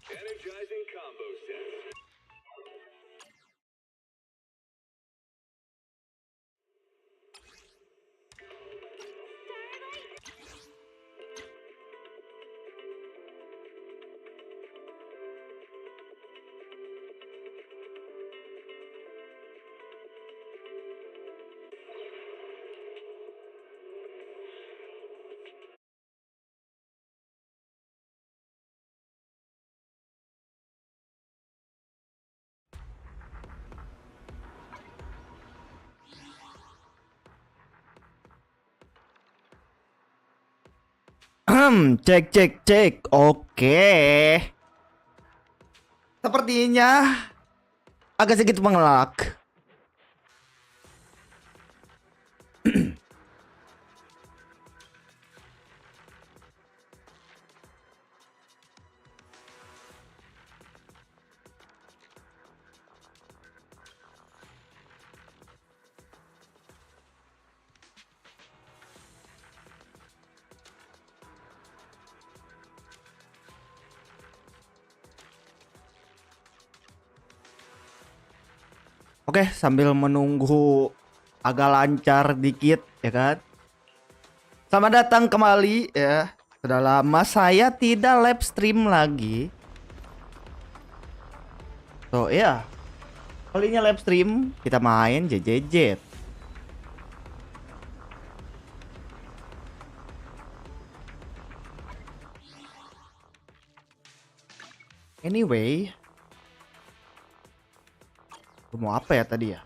Energizing combo set. Cek cek cek. Oke. Sepertinya agak sedikit mengelak. Oke, sambil menunggu agak lancar dikit ya kan. Selamat datang kembali ya. Sudah lama saya tidak live stream lagi. So ya, kalinya live stream kita main JJJ. Anyway, gua mau apa ya tadi ya?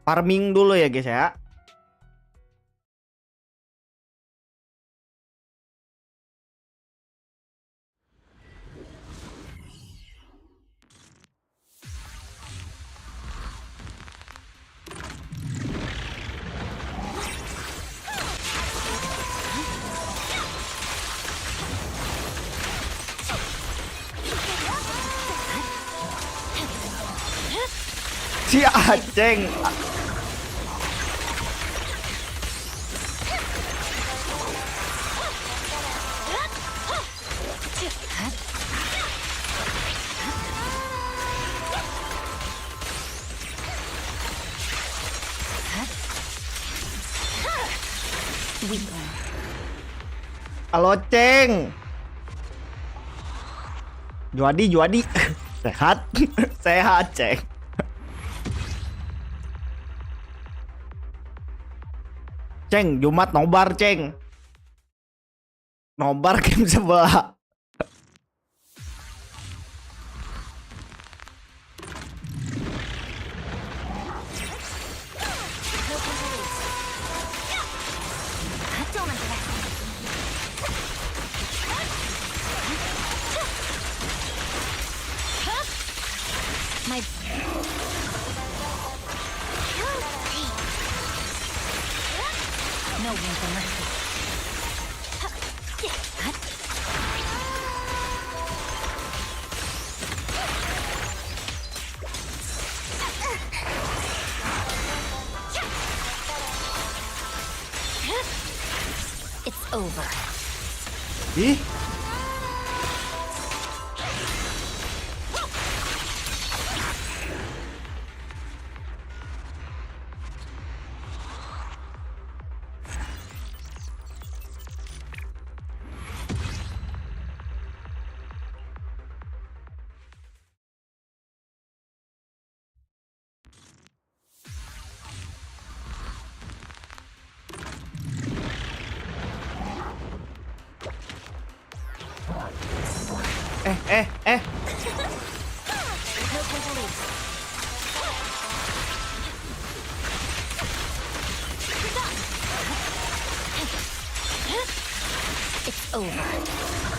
Farming dulu ya guys ya. Si Aceng. Halo Ceng. Juadi. Sehat. Sehat Ceng. Ceng, Jumat nobar Ceng. Nobar game sebelah. No room for mercy. It's over. Ih. It's over.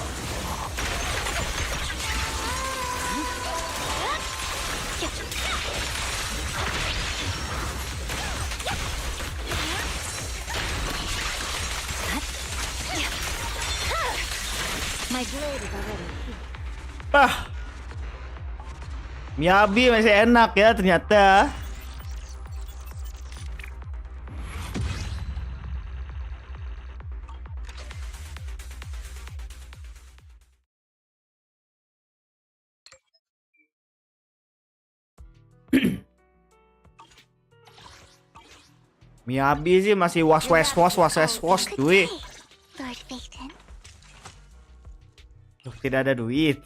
My blade is already heated. Ah, Miyabi masih enak ya ternyata. Miyabi sih masih was-was cuy. Lord Phaeton. Tuh, tidak ada duit.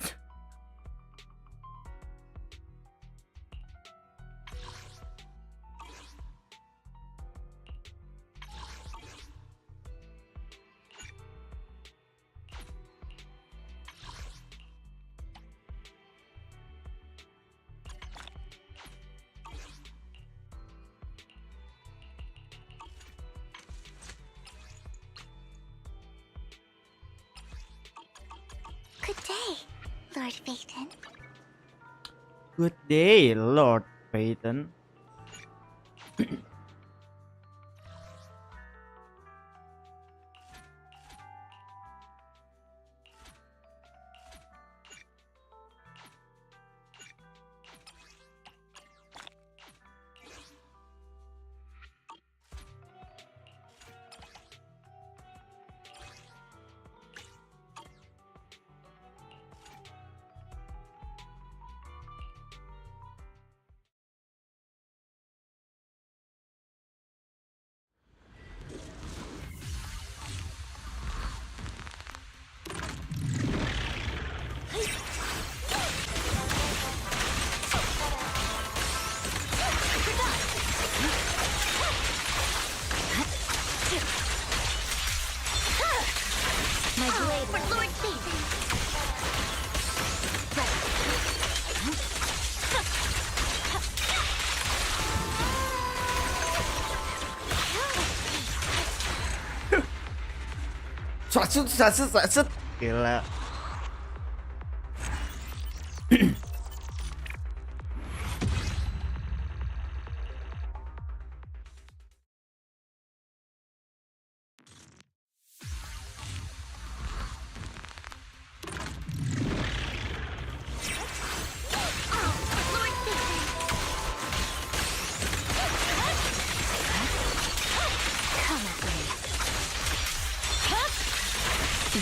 Good day, Lord Phaeton. Good day, Lord Phaeton. My blade for Lord Phaeton. Sat. Gila.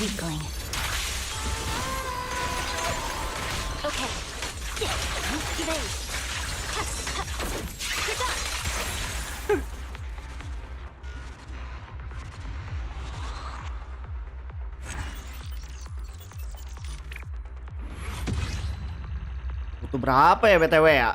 Weakling. Okay. Evade. Butuh berapa ya BTW ya?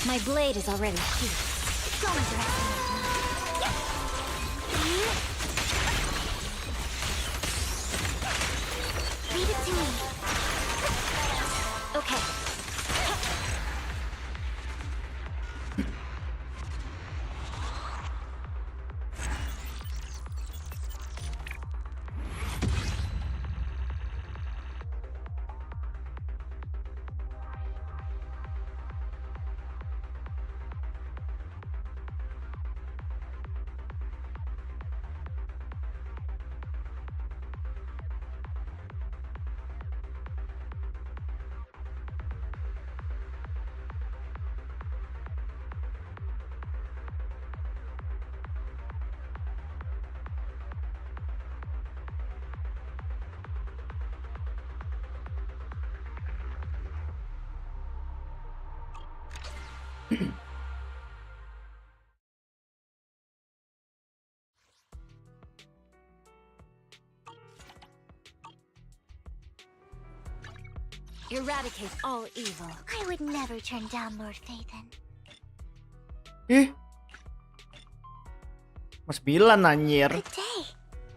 My blade is already heated. Don't underestimate me. Leave it to me. Okay. Eradicate all evil. I would never turn down Lord Phaeton. Mas Bilan anjir. Good day,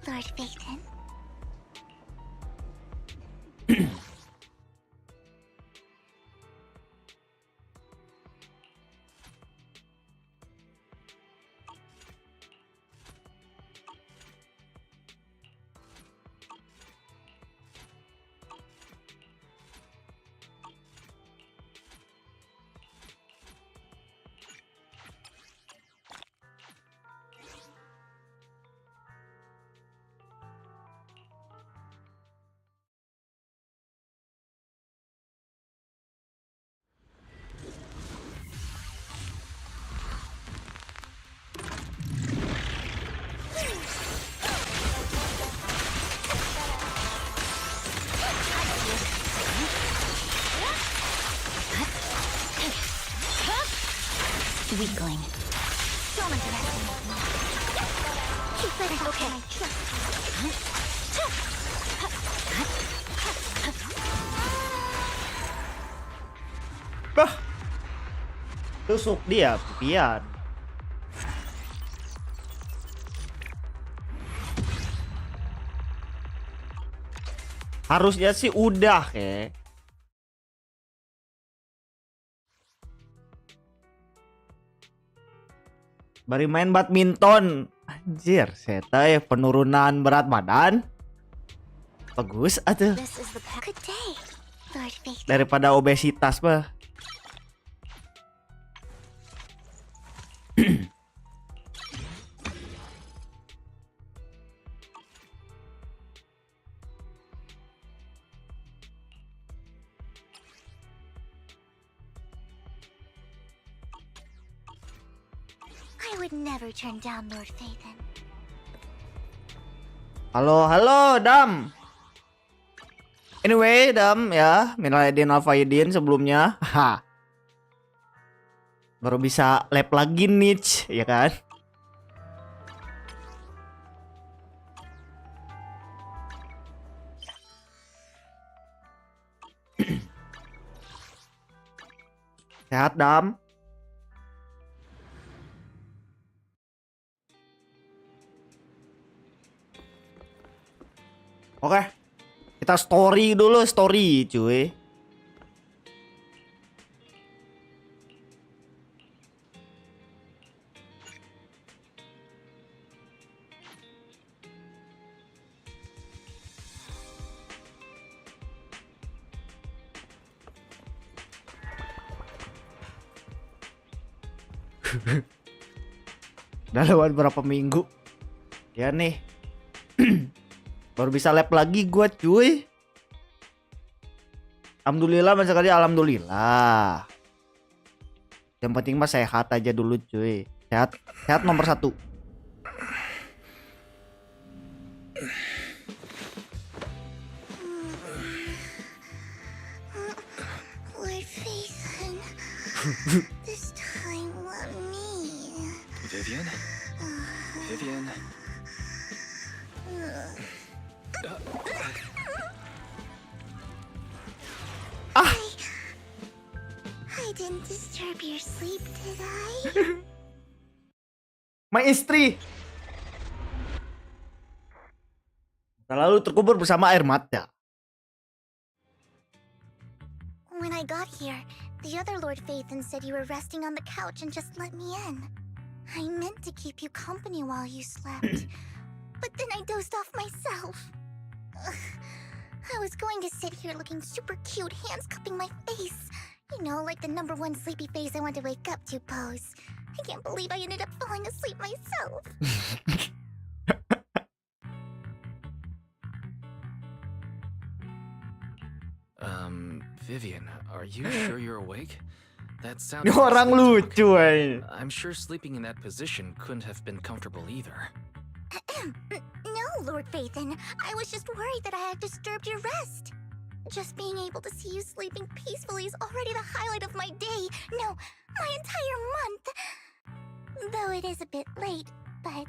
Lord Phaeton. Weakling. Don't underestimate me. You better okay. Bah, tusuk dia, pian. Harusnya sih udah ya. Bari main badminton. Anjir, seta ya penurunan berat badan. Bagus atuh. Good day, Lord Faith. Daripada obesitas mah. I would never turn down Lord Phaethon. Halo, Dam. Anyway, Dam ya, minal aidin wal faizin sebelumnya. Ha. Baru bisa lab lagi niche, ya kan? Sehat, Dam. Oke. Kita story dulu, story, cuy. Udah lewat berapa minggu ya nih. Baru bisa lab lagi gua, cuy. Alhamdulillah, masa kali alhamdulillah. Yang penting mah sehat aja dulu, cuy. Sehat nomor 1. Lord Phaethon. This time let me. Vivian? Vivian? I didn't disturb your sleep, did I? My istri selalu terkubur bersama air mata. When I got here, the other Lord Phaethon said you were resting on the couch and just let me in. I meant to keep you company while you slept, but then I dozed off myself. I was going to sit here looking super cute, hands cupping my face. You know, like the #1 sleepy face I want to wake up to pose. I can't believe I ended up falling asleep myself. Vivian, are you sure you're awake? That Ini sounded orang like sleep lucu, talk. I'm sure sleeping in that position couldn't have been comfortable either. No, Lord Phaethon. I was just worried that I had disturbed your rest. Just being able to see you sleeping peacefully is already the highlight of my day. No, my entire month. Though it is a bit late, but...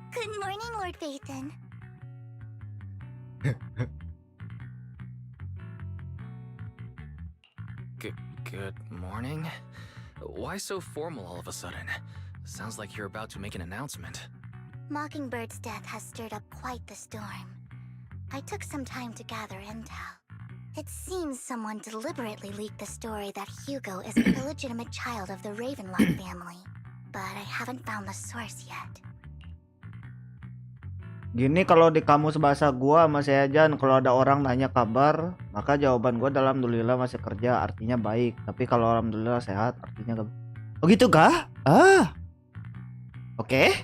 Good morning, Lord Phaethon. Good morning? Why so formal all of a sudden? Sounds like you're about to make an announcement. Mockingbird's death has stirred up quite the storm. I took some time to gather intel. It seems someone deliberately leaked the story that Hugo is an illegitimate child of the Ravenlock family, but I haven't found the source yet. Gini, kalau di kamus bahasa gua masih Jan, kalau ada orang nanya kabar, maka jawaban gua dalam alhamdulillah masih kerja, artinya baik. Tapi kalau alhamdulillah sehat, artinya gak... Oh gitu kah? Ah. Oke.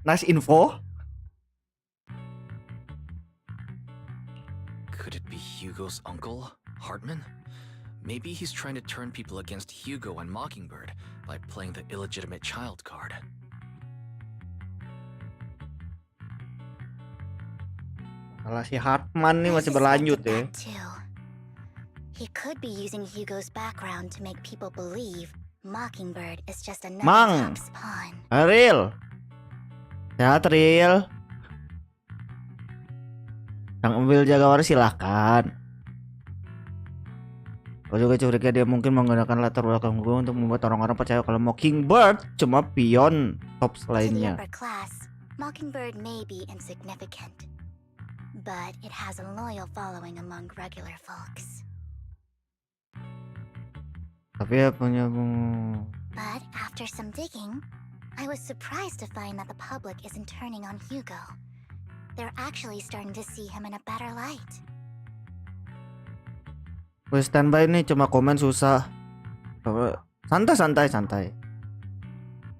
Nice info. Could it be Hugo's uncle, Hartman? Maybe he's trying to turn people against Hugo and Mockingbird by playing the illegitimate child card. Kalau si Hartman nih masih berlanjut ya. He could be using Hugo's background to make people believe Mockingbird is just another Mang. Top's pawn. Real. Sehat Real. Kang Emil jaga waris silakan. Kau juga curiga dia mungkin menggunakan latar belakang gue untuk membuat orang-orang percaya kalau Mockingbird cuma pion top To the lainnya. upper class, Mockingbird may be insignificant, but it has a loyal following among regular folks. Tapi ya punya But after some digging, I was surprised to find that the public isn't turning on Hugo. They're actually starting to see him in a better light. gue standby nih, cuma komen susah. Santai.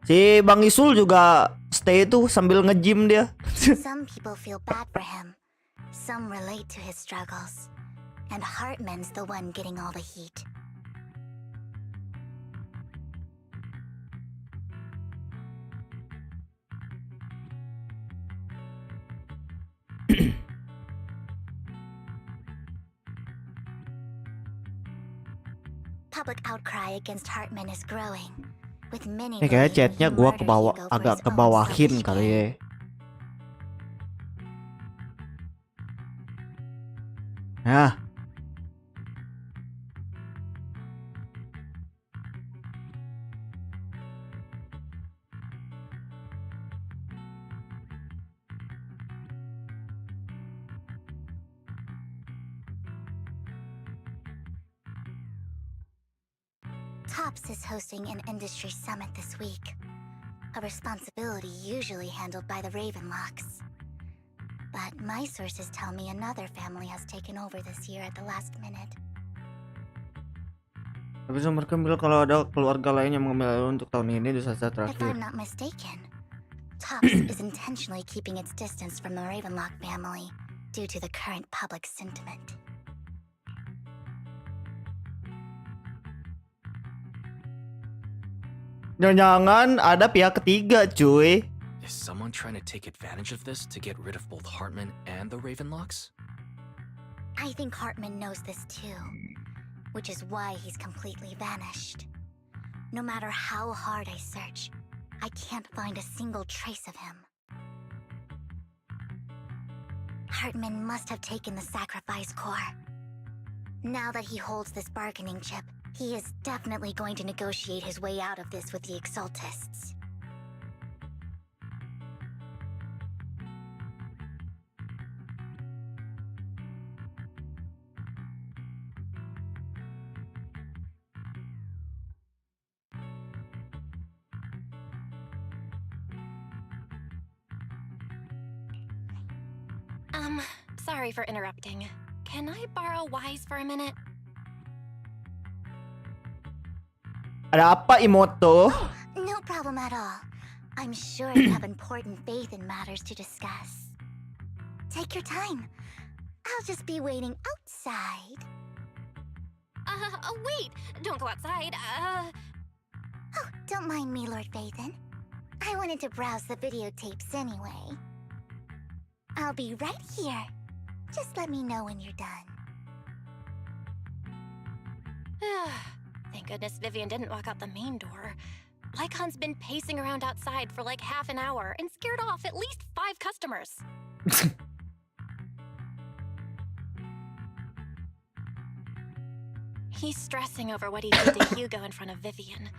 Si Bang Isul juga stay itu sambil nge-gym dia. Some people feel bad for him. Some relate to his struggles. And Hartman's the one getting all the heat. Public outcry against Hartman is growing, with many Ini kayak believing chatnya he gua murdered kebawa Hugo for agak his own kebawahin selfish kali gain. ya. Nah, Tops is hosting an industry summit this week, a responsibility usually handled by the Ravenlocks. But my sources tell me another family has taken over this year at the last minute. tapi mereka bilang kalau ada keluarga lain yang mengambil untuk tahun ini di saat If terakhir. I'm not mistaken, Tops is intentionally keeping its distance from the Ravenlock family due to the current public sentiment. Jangan ada pihak ketiga, cuy. Is someone trying to take advantage of this to get rid of both Hartman and the Ravenlocks? I think Hartman knows this too, which is why he's completely vanished. No matter how hard I search, I can't find a single trace of him. Hartman must have taken the sacrifice core. Now that he holds this bargaining chip, he is definitely going to negotiate his way out of this with the Exaltists. Sorry for interrupting. Can I borrow Wise for a minute? Ada apa Imoto? No problem at all. I'm sure you have important faith in matters to discuss. Take your time. I'll just be waiting outside. Wait! Don't go outside. Oh, don't mind me, Lord Phaethon. I wanted to browse the videotapes anyway. I'll be right here. Just let me know when you're done. Thank goodness Vivian didn't walk out the main door. Lycon's been pacing around outside for like half an hour and scared off at least 5 customers. He's stressing over what he did to Hugo in front of Vivian,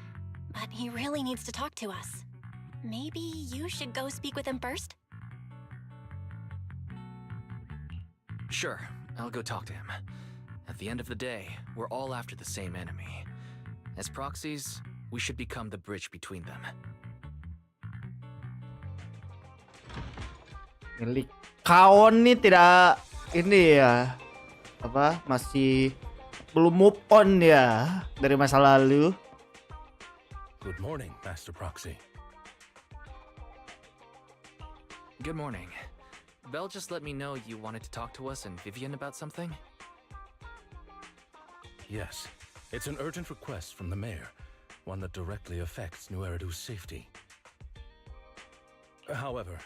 but he really needs to talk to us. Maybe you should go speak with him first? Sure, I'll go talk to him. At the end of the day, we're all after the same enemy. As proxies, we should become the bridge between them. Milik kawan nih tidak ini ya, apa masih belum move on ya dari masa lalu. Good morning, Master Proxy. Good morning. Belle just let me know you wanted to talk to us and Vivian about something? Yes, it's an urgent request from the mayor, one that directly affects New Eridu's safety. However,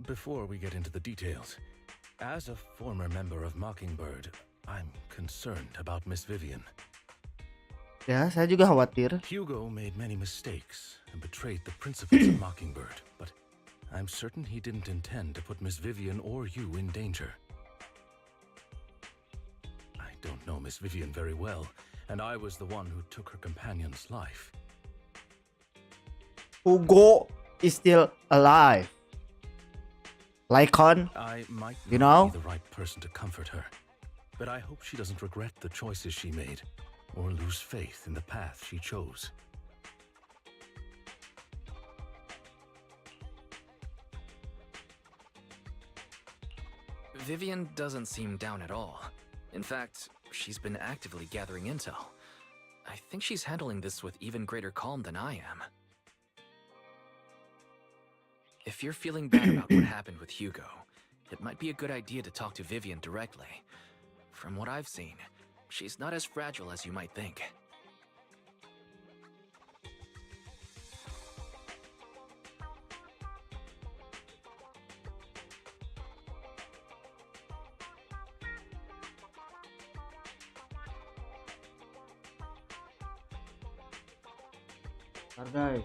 before we get into the details, as a former member of Mockingbird, I'm concerned about Miss Vivian. Ya, saya juga khawatir. Hugo made many mistakes and betrayed the principles of Mockingbird, but I'm certain he didn't intend to put Miss Vivian or you in danger. I don't know Miss Vivian very well, and I was the one who took her companion's life. Hugo is still alive. Lycon, I might You not know? be the right person to comfort her, but I hope she doesn't regret the choices she made or lose faith in the path she chose. Vivian doesn't seem down at all. In fact, she's been actively gathering intel. I think she's handling this with even greater calm than I am. If you're feeling bad about what happened with Hugo, it might be a good idea to talk to Vivian directly. From what I've seen, she's not as fragile as you might think. Bentar, guys.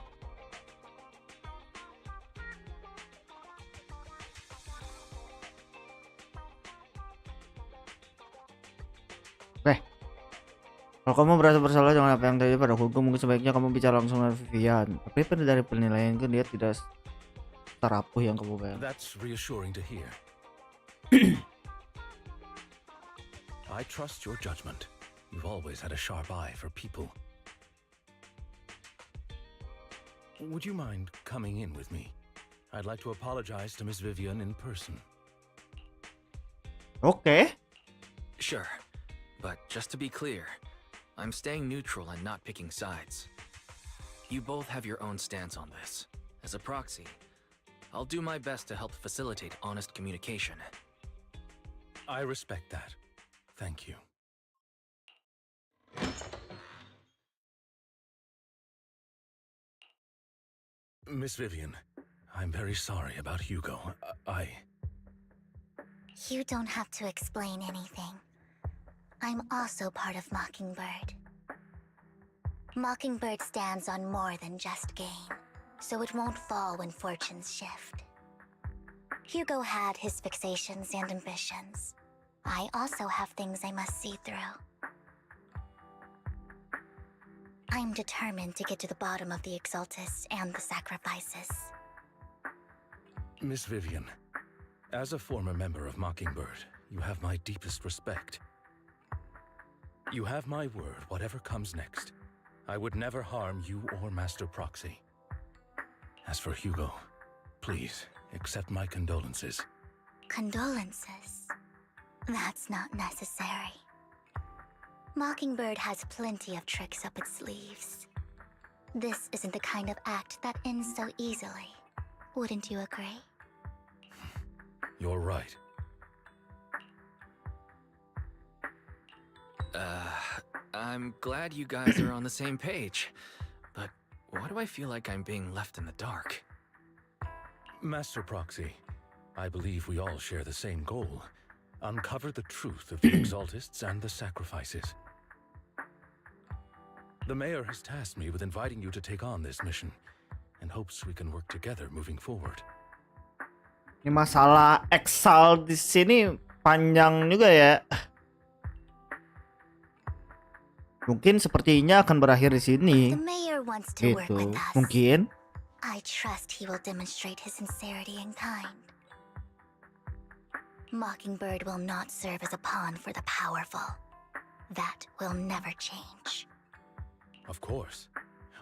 Kalau kamu merasa bersalah dengan apa yang terjadi pada Hugo, mungkin sebaiknya kamu bicara langsung dengan Vivian. Tapi dari penilaianku dia tidak terapuh yang kamu bayangkan. That's reassuring to hear. I trust your judgment. You've always had a sharp eye for people. Would you mind coming in with me? I'd like to apologize to Miss Vivian in person. Oke. Sure, but just to be clear, I'm staying neutral and not picking sides. You both have your own stance on this. As a proxy, I'll do my best to help facilitate honest communication. I respect that. Thank you. Miss Vivian, I'm very sorry about Hugo. You don't have to explain anything. I'm also part of Mockingbird. Mockingbird stands on more than just gain, so it won't fall when fortunes shift. Hugo had his fixations and ambitions. I also have things I must see through. I'm determined to get to the bottom of the Exaltists and the sacrifices. Miss Vivian, as a former member of Mockingbird, you have my deepest respect. You have my word, whatever comes next. I would never harm you or Master Proxy. As for Hugo, please accept my condolences. Condolences? That's not necessary. Mockingbird has plenty of tricks up its sleeves. This isn't the kind of act that ends so easily. Wouldn't you agree? You're right. I'm glad you guys are on the same page, but why do I feel like I'm being left in the dark? Master Proxy, I believe we all share the same goal. Uncover the truth of the Exaltists and the sacrifices. The mayor has tasked me with inviting you to take on this mission, and hopes we can work together moving forward. Ini masalah Exalt di sini panjang juga ya. Mungkin sepertinya akan berakhir di sini. The mayor wants to work Gitu. with us. Mungkin. I trust he will demonstrate his sincerity and kind. Mockingbird will not serve as a pawn for the powerful. That will never change. Of course.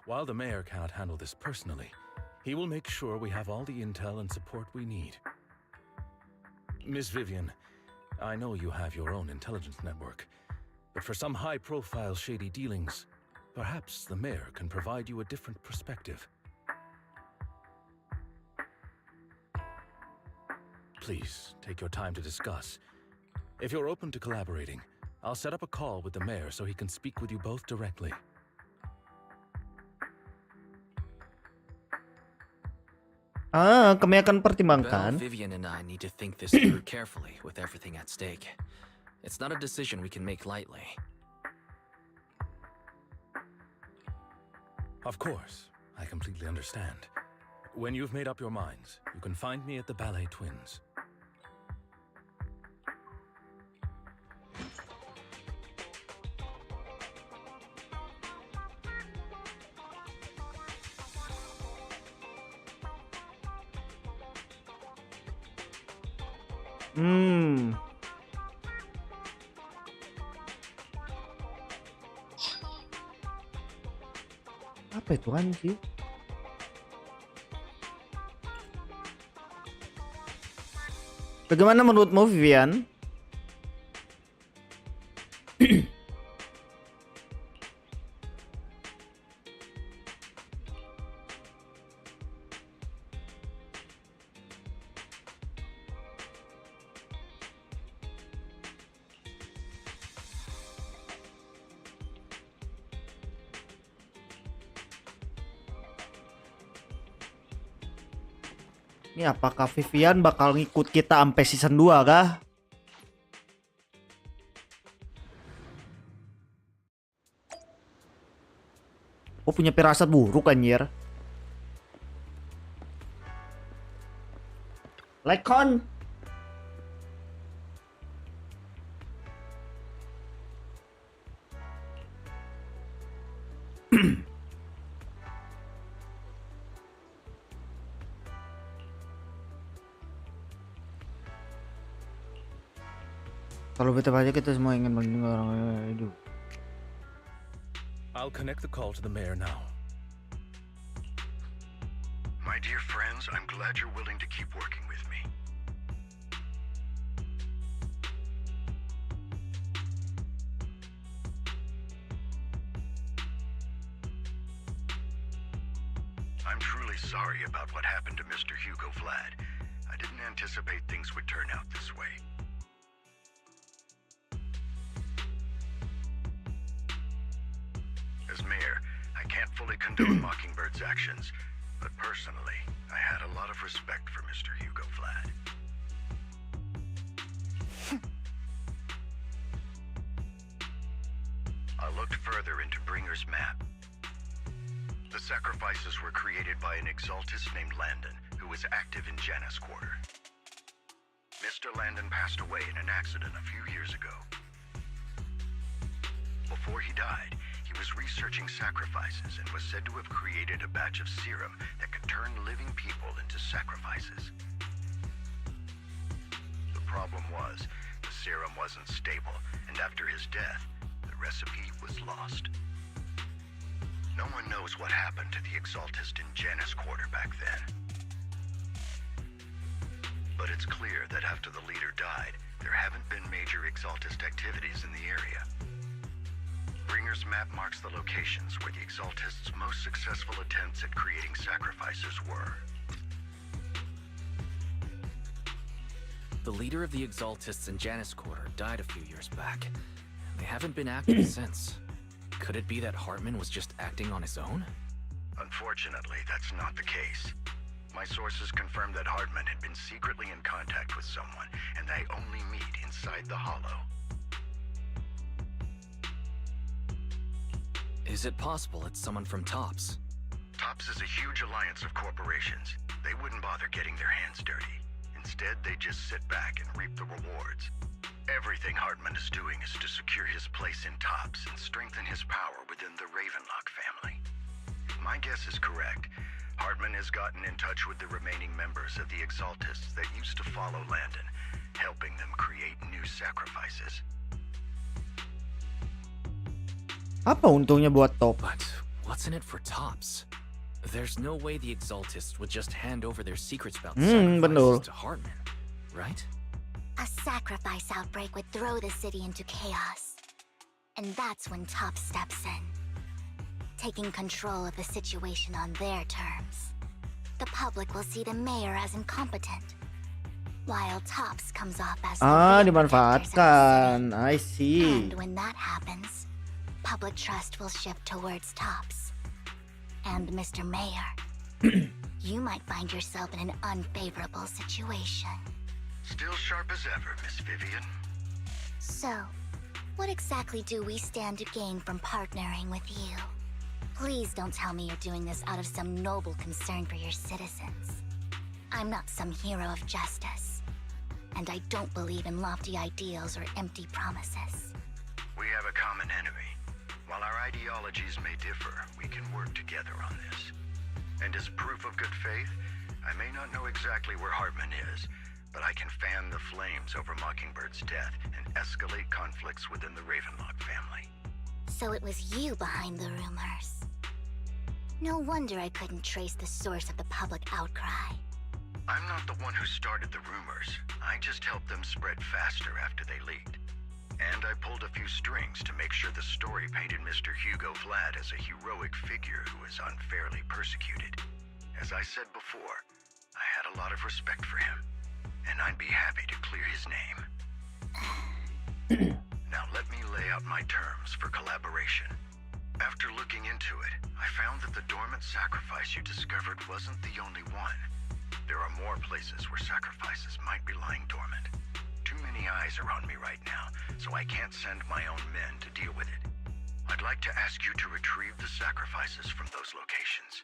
While the mayor cannot handle this personally, he will make sure we have all the intel and support we need. Miss Vivian, I know you have your own intelligence network, but for some high-profile shady dealings, perhaps the mayor can provide you a different perspective. Please, take your time to discuss. If you're open to collaborating, I'll set up a call with the mayor so he can speak with you both directly. Kami akan Belle, pertimbangkan. Vivian, and I need to think this through carefully with everything at stake. It's not a decision we can make lightly. Of course, I completely understand. When you've made up your minds, you can find me at the Ballet Twins. Apa itu anjir? Bagaimana menurutmu, Vivian? Ini apakah Vivian bakal ngikut kita sampai season 2 kah? Oh, punya firasat buruk anjir. Lekon. Kalau beta aja kita semua ingin melindungi orang hidup. I'll connect the call to the mayor now. My dear friends, I'm glad you're willing to keep working with me. I'm truly sorry about what happened to Mr. Hugo Vlad. I didn't anticipate things would turn out this way. As mayor, I can't fully condone Mockingbird's actions, but personally, I had a lot of respect for Mr. Hugo Vlad. I looked further into Bringer's map. The sacrifices were created by an exaltist named Landon, who was active in Janus Quarter. Mr. Landon passed away in an accident a few years ago. Before he died, he was researching sacrifices and was said to have created a batch of serum that could turn living people into sacrifices. The problem was, the serum wasn't stable, and after his death, the recipe was lost. No one knows what happened to the Exaltist in Janus Quarter back then. But it's clear that after the leader died, there haven't been major Exaltist activities in the area. Bringer's map marks the locations where the Exaltists' most successful attempts at creating sacrifices were. The leader of the Exaltists in Janus Quarter died a few years back. They haven't been active since. Could it be that Hartman was just acting on his own? Unfortunately, that's not the case. My sources confirmed that Hartman had been secretly in contact with someone, and they only meet inside the Hollow. Is it possible it's someone from TOPS? TOPS is a huge alliance of corporations. They wouldn't bother getting their hands dirty. Instead, they just sit back and reap the rewards. Everything Hartman is doing is to secure his place in TOPS and strengthen his power within the Ravenlock family. If my guess is correct, Hartman has gotten in touch with the remaining members of the Exaltists that used to follow Landon, helping them create new sacrifices. Apa untungnya buat top? But what's in it for TOPS? There's no way the Exaltists would just hand over their secrets about betul. sacrifices to Hartman, right? A sacrifice outbreak would throw the city into chaos. And that's when TOPS steps in, taking control of the situation on their terms. The public will see the mayor as incompetent, while TOPS comes off as the real protectors of the Dimanfaatkan. city. I see. And when that happens, public trust will shift towards TOPS. And Mr. Mayor, you might find yourself in an unfavorable situation. Still sharp as ever, Miss Vivian. So, what exactly do we stand to gain from partnering with you? Please don't tell me you're doing this out of some noble concern for your citizens. I'm not some hero of justice. And I don't believe in lofty ideals or empty promises. We have a common enemy. While our ideologies may differ, we can work together on this. And as proof of good faith, I may not know exactly where Hartman is, but I can fan the flames over Mockingbird's death and escalate conflicts within the Ravenlock family. So it was you behind the rumors. No wonder I couldn't trace the source of the public outcry. I'm not the one who started the rumors. I just helped them spread faster after they leaked. And I pulled a few strings to make sure the story painted Mr. Hugo Vlad as a heroic figure who was unfairly persecuted. As I said before, I had a lot of respect for him, and I'd be happy to clear his name. Now let me lay out my terms for collaboration. After looking into it, I found that the dormant sacrifice you discovered wasn't the only one. There are more places where sacrifices might be lying dormant. Too many eyes are on me right now, so I can't send my own men to deal with it. I'd like to ask you to retrieve the sacrifices from those locations.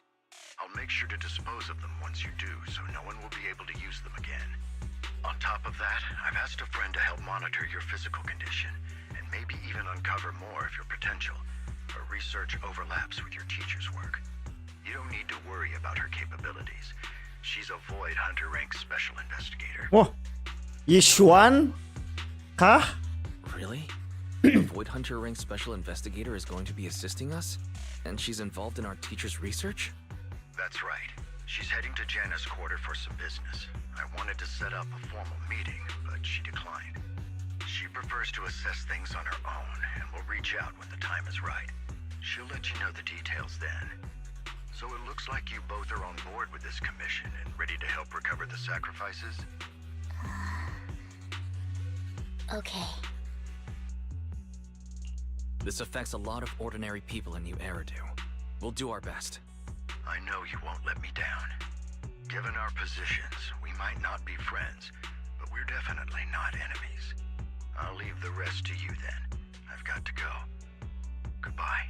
I'll make sure to dispose of them once you do, so no one will be able to use them again. On top of that, I've asked a friend to help monitor your physical condition, and maybe even uncover more of your potential. Her research overlaps with your teacher's work. You don't need to worry about her capabilities. She's a Void Hunter rank special investigator. Wah, Yishuan? Kah? Really? The Void Hunter rank special investigator is going to be assisting us? And she's involved in our teacher's research? That's right. She's heading to Janna's quarter for some business. I wanted to set up a formal meeting, but she declined. She prefers to assess things on her own, and will reach out when the time is right. She'll let you know the details then. So it looks like you both are on board with this commission and ready to help recover the sacrifices? Okay. This affects a lot of ordinary people in New Eridu. We'll do our best. I know you won't let me down. Given our positions, we might not be friends, but we're definitely not enemies. I'll leave the rest to you then. I've got to go. Goodbye.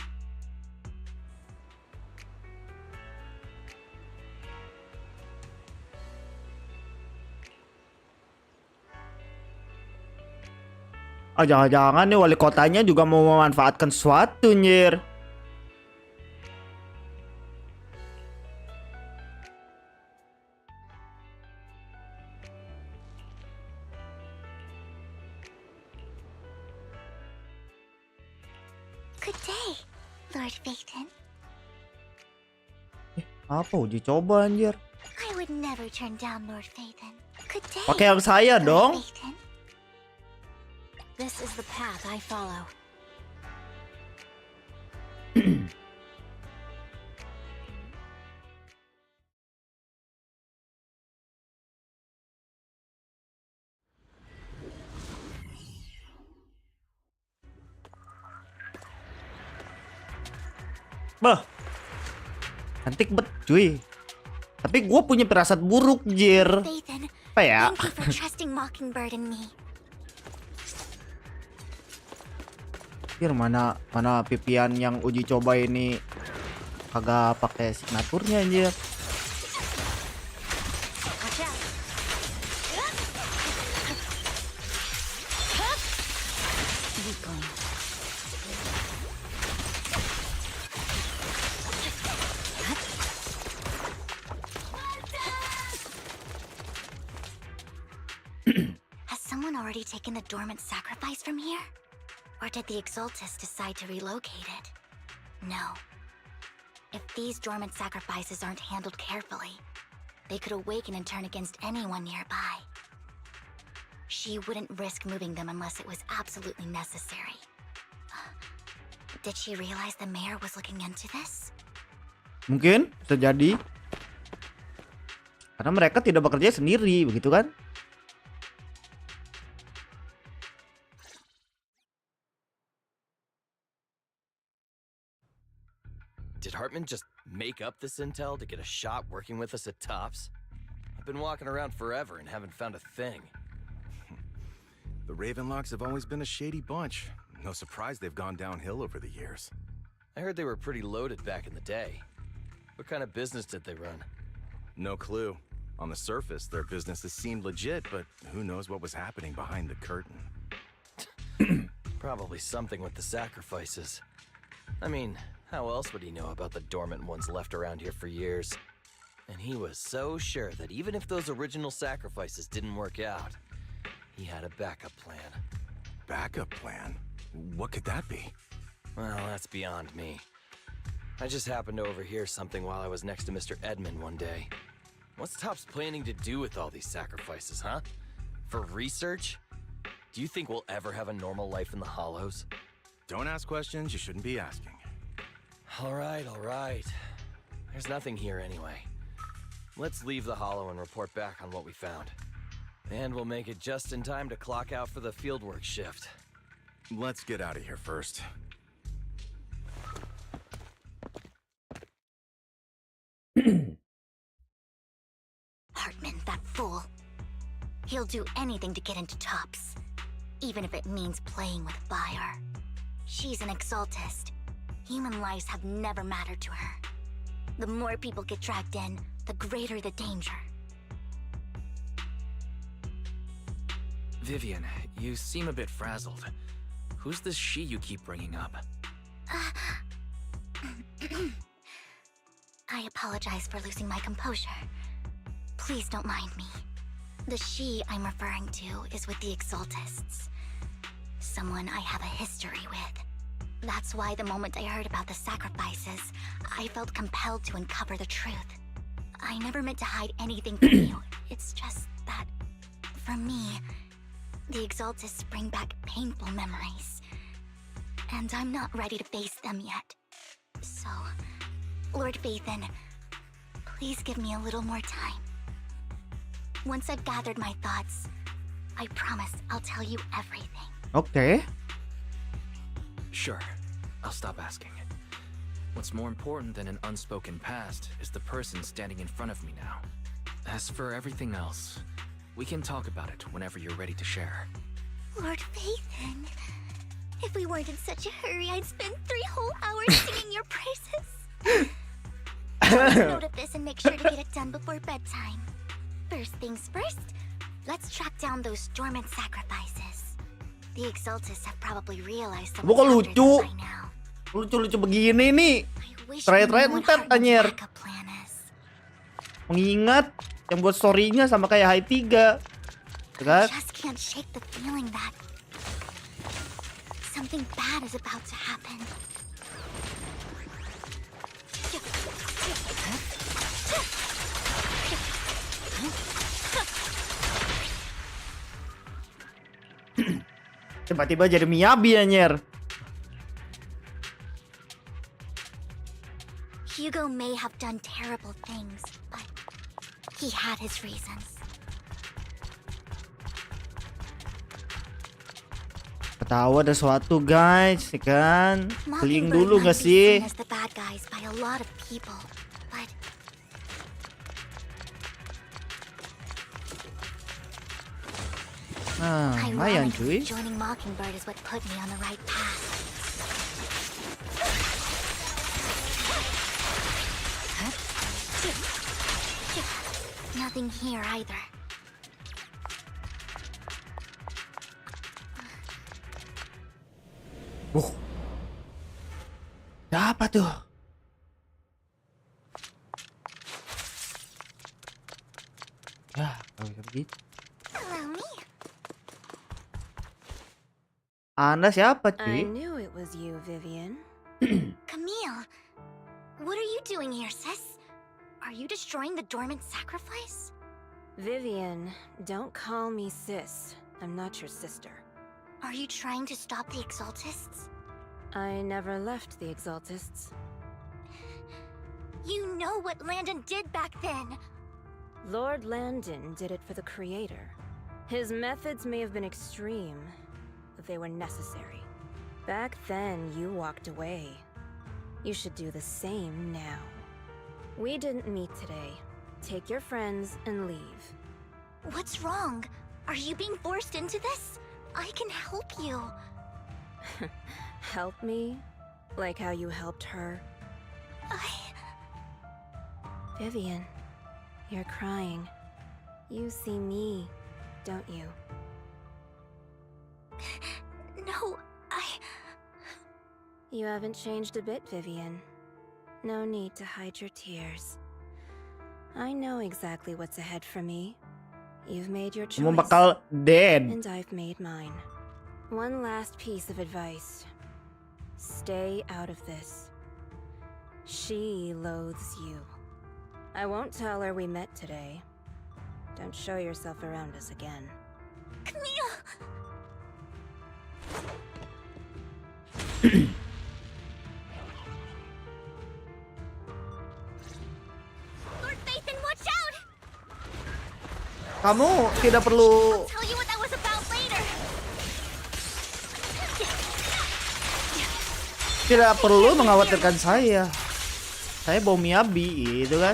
Ah, jangan-jangan nih wali kotanya juga mau memanfaatkan sesuatu, nyir. Good day, Lord Phaethon. Apa uji coba, anjir? I would never turn down Lord Phaethon. Good day. Pakai yang saya Lord dong. Phaethon. This is the path I follow. Bah, cantik bet cuy. Tapi gue punya firasat buruk, jir. Phaethon, Apa ya? thank you for trusting Mockingbird and me. Jir, mana pipian yang uji coba ini kagak pakai signaturnya, anjir. Watch out. Weakling. Has someone already taken the dormant sacrifice from here? Or did the Exaltus decide to relocate it? No. If these dormant sacrifices aren't handled carefully, they could awaken and turn against anyone nearby. She wouldn't risk moving them unless it was absolutely necessary. Did she realize the mayor was looking into this? Mungkin bisa jadi. Karena mereka tidak bekerja sendiri, begitu kan? Did Hartman just make up this intel to get a shot working with us at Tops? I've been walking around forever and haven't found a thing. The Ravenlocks have always been a shady bunch. No surprise they've gone downhill over the years. I heard they were pretty loaded back in the day. What kind of business did they run? No clue. On the surface, their businesses seemed legit, but who knows what was happening behind the curtain. Probably something with the sacrifices. I mean, how else would he know about the dormant ones left around here for years? And he was so sure that even if those original sacrifices didn't work out, he had a backup plan. Backup plan? What could that be? Well, that's beyond me. I just happened to overhear something while I was next to Mr. Edmund one day. What's Topps planning to do with all these sacrifices, huh? For research? Do you think we'll ever have a normal life in the Hollows? Don't ask questions you shouldn't be asking. All right. There's nothing here anyway. Let's leave the Hollow and report back on what we found. And we'll make it just in time to clock out for the fieldwork shift. Let's get out of here first. Hartman, that fool. He'll do anything to get into Topps, even if it means playing with fire. She's an exaltist. Human lives have never mattered to her. The more people get dragged in, the greater the danger. Vivian, you seem a bit frazzled. Who's this she you keep bringing up? I apologize for losing my composure. Please don't mind me. The she I'm referring to is with the Exaltists. Someone I have a history with. That's why the moment I heard about the sacrifices, I felt compelled to uncover the truth. I never meant to hide anything from you. It's just that, for me, the Exaltists bring back painful memories. And I'm not ready to face them yet. So, Lord Phaethon, please give me a little more time. Once I've gathered my thoughts, I promise I'll tell you everything. Oke. Sure, I'll stop asking. What's more important than an unspoken past is the person standing in front of me now. As for everything else, we can talk about it whenever you're ready to share. Lord Phaethon, if we weren't in such a hurry, I'd spend 3 whole hours singing your praises. I'll take note of this and make sure to get it done before bedtime. First things first, let's track down those dormant sacrifices. The Exaltists have probably realized Kok someone's after lucu? them by now. Lucu-lucu begini nih. I wish Try-try I knew what ntar, Hartman's anjir. backup plan is. Mengingat yang buat story-nya sama kayak High 3. I Kan? just can't shake the feeling that something bad is about to happen. Tiba-tiba jadi Miyabi anjir. Hugo may have done terrible things, but he had his reasons. Ketawa ada sesuatu guys, ya kan? Keling Mockingbird dulu might gak be sih? seen as the bad guys by a lot of people, but Nah, lumayan cuy. ironically, joining Mockingbird is what put me on the right path. Nothing here either. Apa tuh? Ya, kalau begitu. Allow me. Anda siapa I cuy? knew it was you, Vivian. Camille, what are you doing here, sis? Are you destroying the dormant sacrifice? Vivian, don't call me sis. I'm not your sister. Are you trying to stop the Exaltists? I never left the Exaltists. You know what Landon did back then. Lord Landon did it for the Creator. His methods may have been extreme, but they were necessary. Back then, you walked away. You should do the same now. We didn't meet today. Take your friends and leave. What's wrong? Are you being forced into this? I can help you. Help me? Like how you helped her. Vivian, you're crying. You see me, don't you? No, You haven't changed a bit, Vivian. No need to hide your tears. I know exactly what's ahead for me. You've made your Kamu choice, bakal dead. and I've made mine. One last piece of advice. Stay out of this. She loathes you. I won't tell her we met today. Don't show yourself around us again. Camille! Lord Phaethon, watch out! Kamu tidak perlu I'll tell you what that was about later. mengkhawatirkan saya. Saya bawa Miyabi gitu kan.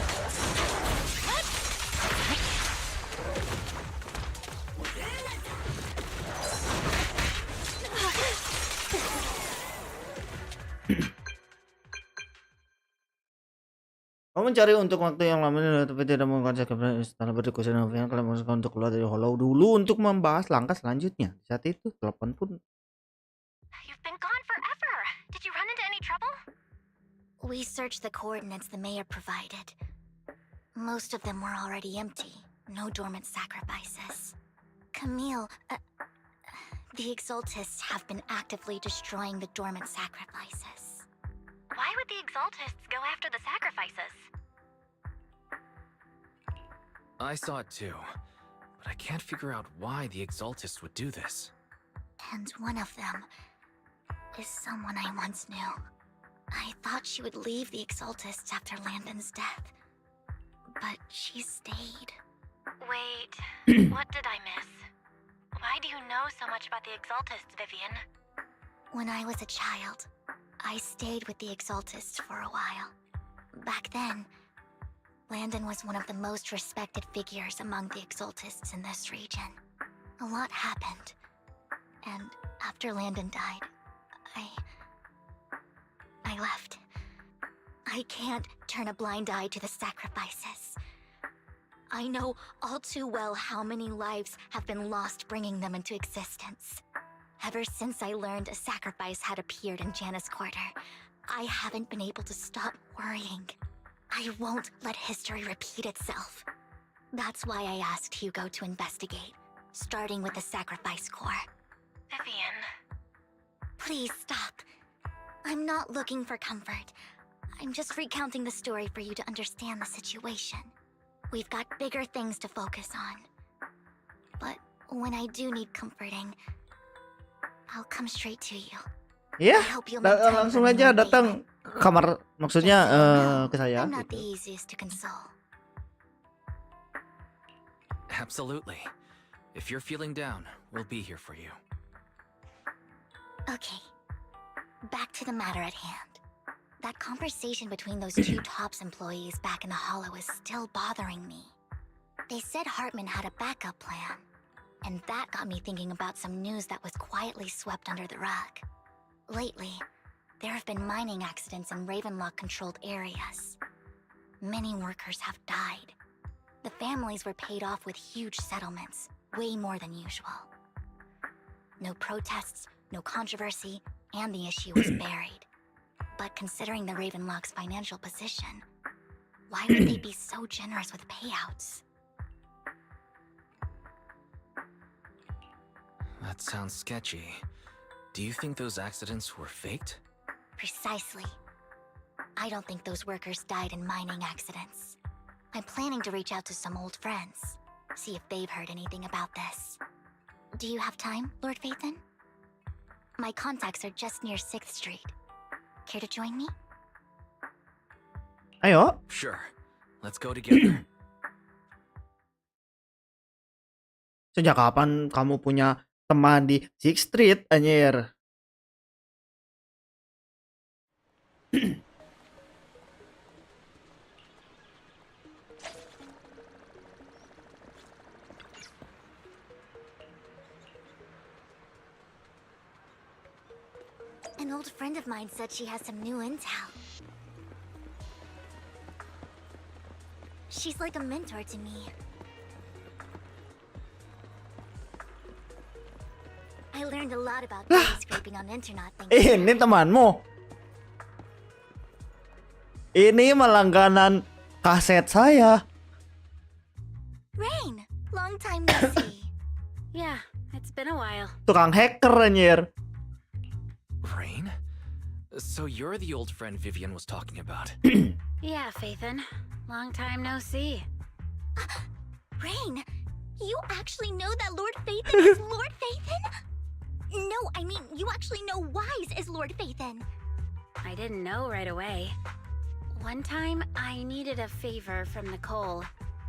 Kamu mencari untuk waktu yang lama tapi tidak menggunakan konsep setelah berdiskusi dengan Vivian, kalian memutuskan untuk keluar dari Hollow dulu untuk membahas langkah selanjutnya. Saat itu telepon pun. You've been gone forever. Did you run into any trouble? We searched the coordinates the mayor provided. Most of them were already empty. No dormant sacrifices. Camille, the Exaltists have been actively destroying the dormant sacrifices. Why would the Exaltists go after the sacrifices? I saw it too, but I can't figure out why the Exaltists would do this. And one of them is someone I once knew. I thought she would leave the Exaltists after Landon's death, but she stayed. Wait, what did I miss? Why do you know so much about the Exaltists, Vivian? When I was a child, I stayed with the Exaltists for a while. Back then, Landon was one of the most respected figures among the Exaltists in this region. A lot happened, and after Landon died, I left. I can't turn a blind eye to the sacrifices. I know all too well how many lives have been lost bringing them into existence. Ever since I learned a sacrifice had appeared in Janus Quarter, I haven't been able to stop worrying. I won't let history repeat itself. That's why I asked Hugo to investigate, starting with the Sacrifice Corps. Vivian. Please stop. I'm not looking for comfort. I'm just recounting the story for you to understand the situation. We've got bigger things to focus on. But when I do need comforting, I'll come straight to you. Ya, I hope you'll make time langsung for me aja one day. datang ke kamar, maksudnya Just so you know, ke saya. I'm not the Gitu. easiest to console. Absolutely. If you're feeling down, we'll be here for you. Okay. Back to the matter at hand. That conversation between those two TOPS employees back in the Hollow is still bothering me. They said Hartman had a backup plan, and that got me thinking about some news that was quietly swept under the rug. Lately, there have been mining accidents in Ravenlock-controlled areas. Many workers have died. The families were paid off with huge settlements, way more than usual. No protests, no controversy, and the issue was buried. But considering the Ravenlock's financial position, why would they be so generous with payouts? That sounds sketchy. Do you think those accidents were faked? Precisely. I don't think those workers died in mining accidents. I'm planning to reach out to some old friends, see if they've heard anything about this. Do you have time, Lord Phaethon? My contacts are just near 6th Street. Care to join me? Ayo. Sure. Let's go together. Sejak kapan kamu punya teman di 6th Street, anjir? An old friend of mine said she has some new intel. She's like a mentor to me. I learned a lot about booty scraping on internet things. Ini temanmu. Ini melangganan kaset saya. Rain, long time no see. Yeah, it's been a while. Tukang hacker anjir. Rain? So you're the old friend Vivian was talking about. Yeah, Phaethon. Long time no see. Rain, you actually know that Lord Phaethon is Lord Phaethon? No, I mean, you actually know Wise is Lord Phaethon. I didn't know right away. One time, I needed a favor from Nicole.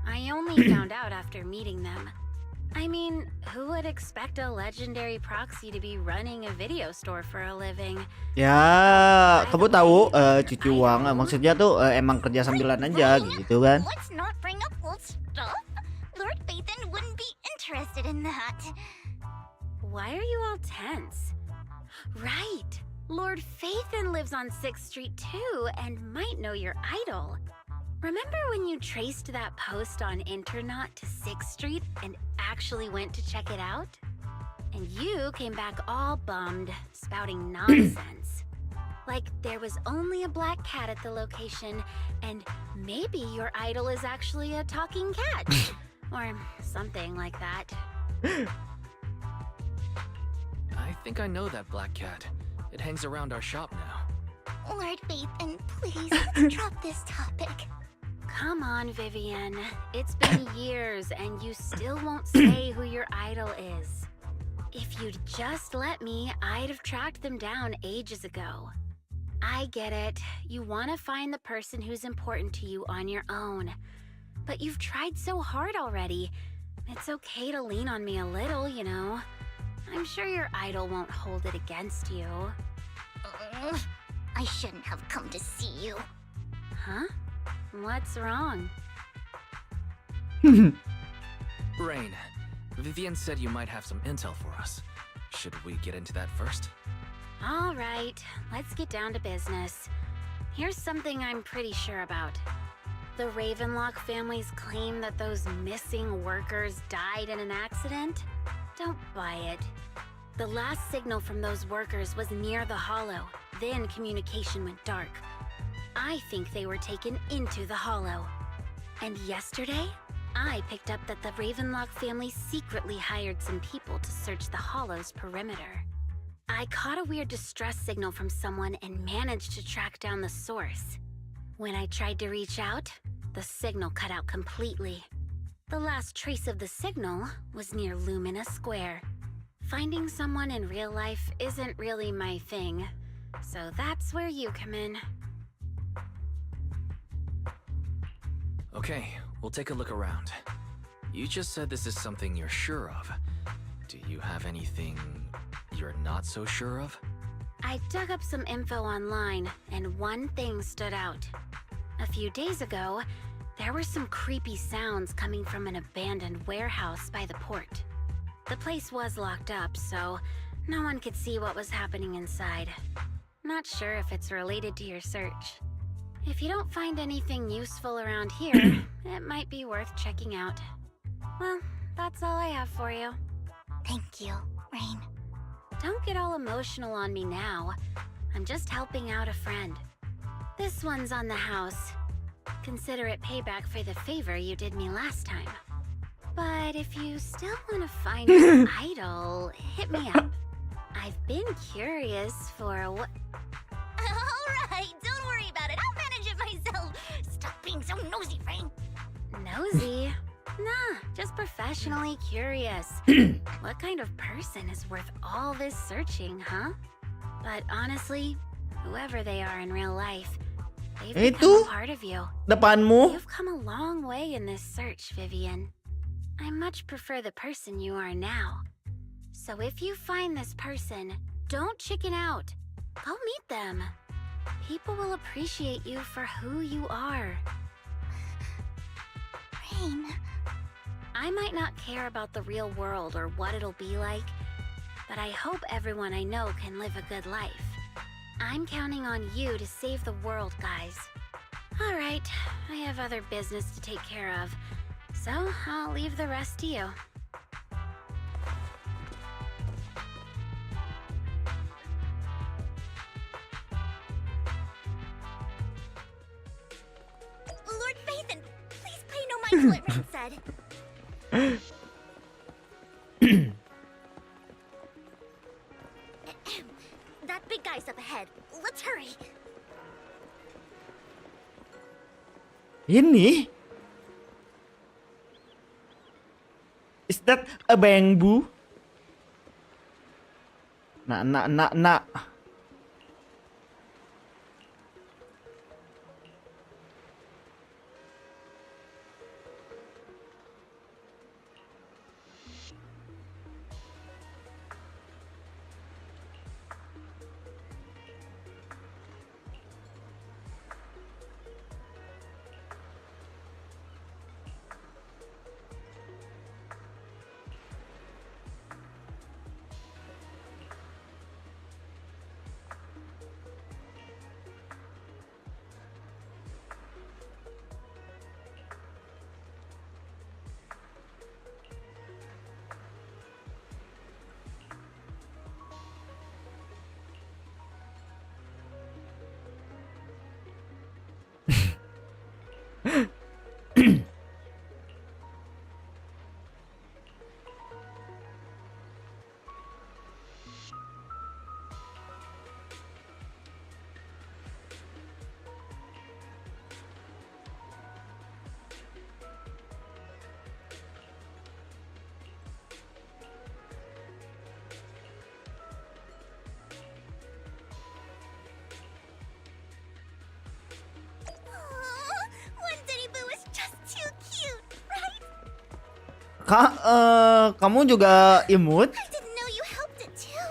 I only found out after meeting them. I mean, who would expect a legendary proxy to be running a video store for a living? Ya, kamu tahu cuci uang maksudnya tuh emang kerja sambilan aja gitu kan. Let's not bring up old stuff. Lord Phaethon wouldn't be interested in that. Why are you all tense? Right! Lord Phaethon lives on 6th Street too, and might know your idol. Remember when you traced that post on Internet to 6th Street and actually went to check it out? And you came back all bummed, spouting nonsense. Like there was only a black cat at the location, and maybe your idol is actually a talking cat. Or something like that. I think I know that black cat. It hangs around our shop now. Lord Phaethon, please, let's drop this topic. Come on, Vivian. It's been years and you still won't say who your idol is. If you'd just let me, I'd have tracked them down ages ago. I get it. You want to find the person who's important to you on your own. But you've tried so hard already. It's okay to lean on me a little, you know. I'm sure your idol won't hold it against you. I shouldn't have come to see you. Huh? What's wrong? Rain, Vivian said you might have some intel for us. Should we get into that first? All right, let's get down to business. Here's something I'm pretty sure about. The Ravenlock family's claim that those missing workers died in an accident? Don't buy it. The last signal from those workers was near the Hollow. Then communication went dark. I think they were taken into the Hollow. And yesterday, I picked up that the Ravenlock family secretly hired some people to search the Hollow's perimeter. I caught a weird distress signal from someone and managed to track down the source. When I tried to reach out, the signal cut out completely. The last trace of the signal was near Lumina Square. Finding someone in real life isn't really my thing, so that's where you come in. Okay, we'll take a look around. You just said this is something you're sure of. Do you have anything you're not so sure of? I dug up some info online, and one thing stood out. A few days ago, there were some creepy sounds coming from an abandoned warehouse by the port. The place was locked up, so no one could see what was happening inside. Not sure if it's related to your search. If you don't find anything useful around here, it might be worth checking out. Well, that's all I have for you. Thank you, Rain. Don't get all emotional on me now. I'm just helping out a friend. This one's on the house. Consider it payback for the favor you did me last time. But if you still want to find your idol, hit me up. I've been curious for what... Alright, don't worry about it. I'll manage it myself. Stop being so nosy, Rain. Nosy? Nah, just professionally curious. What kind of person is worth all this searching, huh? But honestly, whoever they are in real life, they've become a part of you. Depanmu. You've come a long way in this search, Vivian. I much prefer the person you are now. So if you find this person, don't chicken out. Go meet them. People will appreciate you for who you are. Rain. I might not care about the real world or what it'll be like, but I hope everyone I know can live a good life. I'm counting on you to save the world, guys. All right, I have other business to take care of, so I'll leave the rest to you. Lord Phaethon, please pay no mind to what Ren said. That big guy's up ahead. Let's hurry. Ini? Is that a bamboo? Nak. One Denny Boo is just too cute, right? Kamu juga imut? I didn't know you helped it too.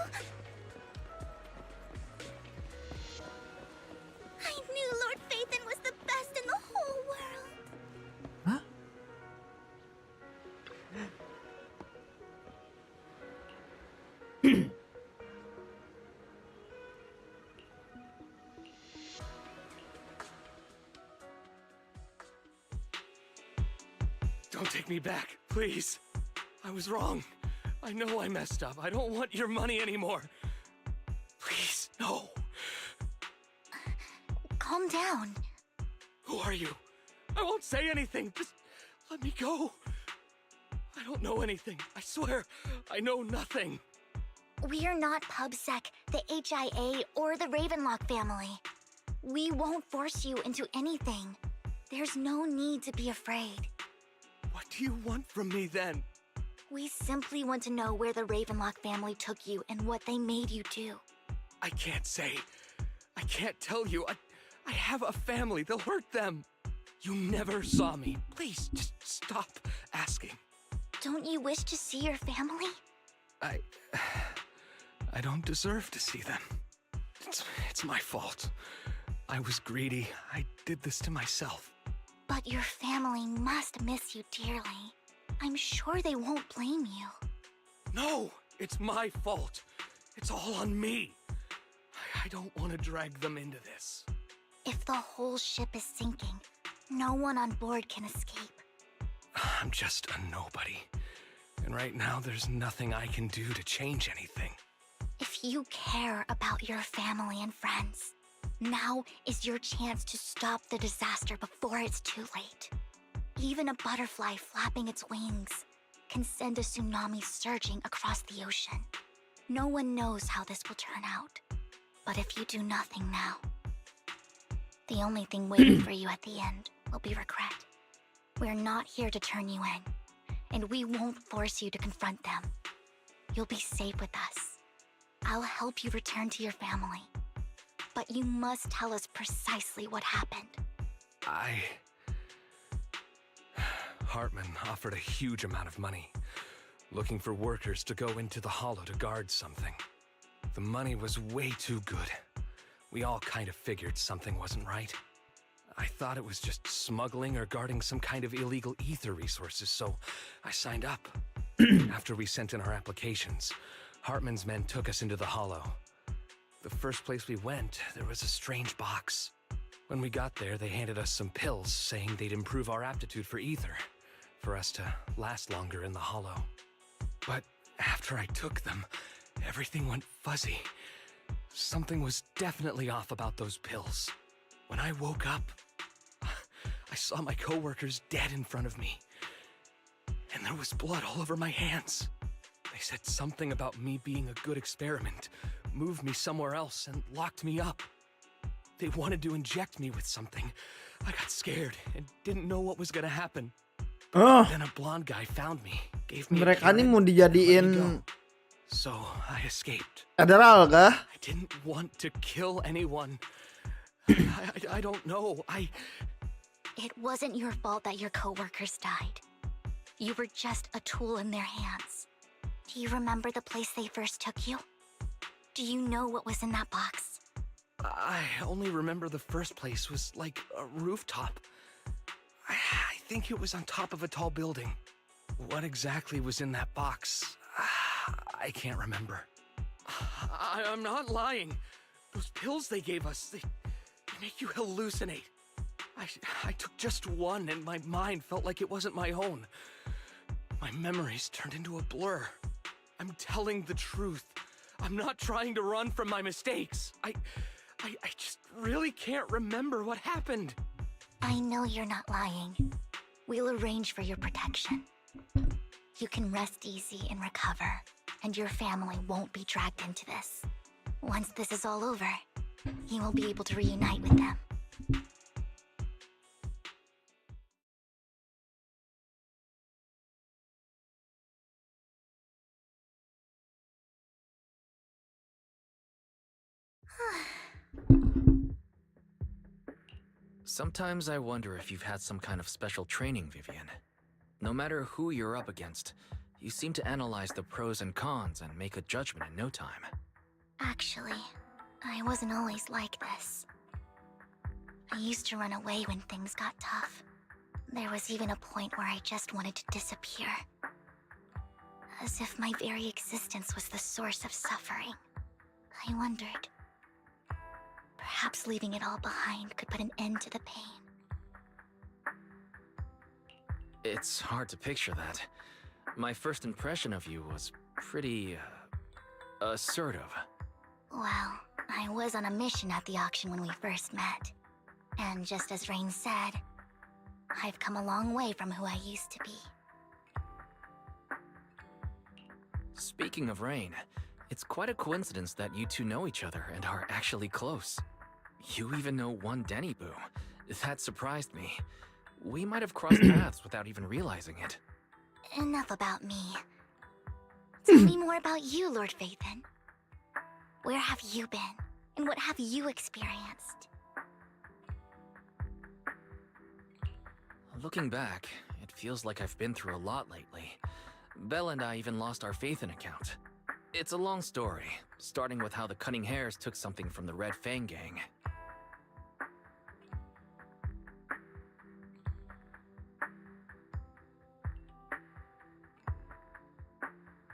I knew Lord Phaethon was the best in the whole world. Hah? Don't take me back, please. I was wrong. I know I messed up. I don't want your money anymore. Please, no. Calm down. Who are you? I won't say anything. Just let me go. I don't know anything. I swear, I know nothing. We are not PubSec, the HIA, or the Ravenlock family. We won't force you into anything. There's no need to be afraid. What do you want from me then? We simply want to know where the Ravenlock family took you and what they made you do. I can't say. I can't tell you. I have a family. They'll hurt them. You never saw me. Please, just stop asking. Don't you wish to see your family? I don't deserve to see them. It's my fault. I was greedy. I did this to myself. But your family must miss you dearly. I'm sure they won't blame you. No, it's my fault. It's all on me. I don't want to drag them into this. If the whole ship is sinking, no one on board can escape. I'm just a nobody. And right now, there's nothing I can do to change anything. If you care about your family and friends, now is your chance to stop the disaster before it's too late. Even a butterfly flapping its wings can send a tsunami surging across the ocean. No one knows how this will turn out. But if you do nothing now, the only thing waiting for you at the end will be regret. We're not here to turn you in, and we won't force you to confront them. You'll be safe with us. I'll help you return to your family. But you must tell us precisely what happened. Hartman offered a huge amount of money, looking for workers to go into the hollow to guard something. The money was way too good. We all kind of figured something wasn't right. I thought it was just smuggling or guarding some kind of illegal ether resources, so I signed up. After we sent in our applications, Hartman's men took us into the hollow. The first place we went, there was a strange box. When we got there, they handed us some pills saying they'd improve our aptitude for ether, for us to last longer in the hollow. But after I took them, everything went fuzzy. Something was definitely off about those pills. When I woke up, I saw my coworkers dead in front of me. And there was blood all over my hands. They said something about me being a good experiment, moved me somewhere else, and locked me up. They wanted to inject me with something. I got scared and didn't know what was gonna happen. Then a blonde guy found me, gave me Mereka ini mau dijadiin so I escaped. federal kah? I didn't want to kill anyone. I don't know. It wasn't your fault that your coworkers died. You were just a tool in their hands. Do you remember the place they first took you? Do you know what was in that box? I only remember the first place was like a rooftop. I think it was on top of a tall building. What exactly was in that box? I can't remember. I'm not lying. Those pills they gave us, they make you hallucinate. I took just one and my mind felt like it wasn't my own. My memories turned into a blur. I'm telling the truth. I'm not trying to run from my mistakes. I just really can't remember what happened. I know you're not lying. We'll arrange for your protection. You can rest easy and recover, and your family won't be dragged into this. Once this is all over, you will be able to reunite with them. Sometimes I wonder if you've had some kind of special training, Vivian. No matter who you're up against, you seem to analyze the pros and cons and make a judgment in no time. Actually, I wasn't always like this. I used to run away when things got tough. There was even a point where I just wanted to disappear. As if my very existence was the source of suffering. I wondered. Perhaps leaving it all behind could put an end to the pain. It's hard to picture that. My first impression of you was pretty, assertive. Well, I was on a mission at the auction when we first met. And just as Rain said, I've come a long way from who I used to be. Speaking of Rain, it's quite a coincidence that you two know each other and are actually close. You even know one Denny Boo. That surprised me. We might have crossed paths without even realizing it. Enough about me. Tell me more about you, Lord Phaethon. Where have you been? And what have you experienced? Looking back, it feels like I've been through a lot lately. Belle and I even lost our Phaethon account. It's a long story, starting with how the Cunning Hares took something from the Red Fang gang.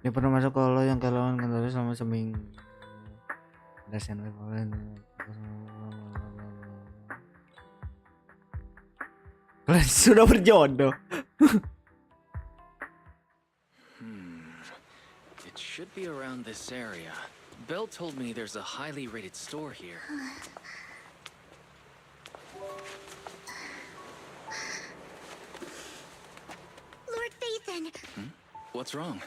Dia pernah masuk ke lo yang kelauan kantor selama seminggu. Kalian sudah berjodoh. It should be around this area. Belle told me there's a highly rated store here. Lord Phaethon! What's wrong?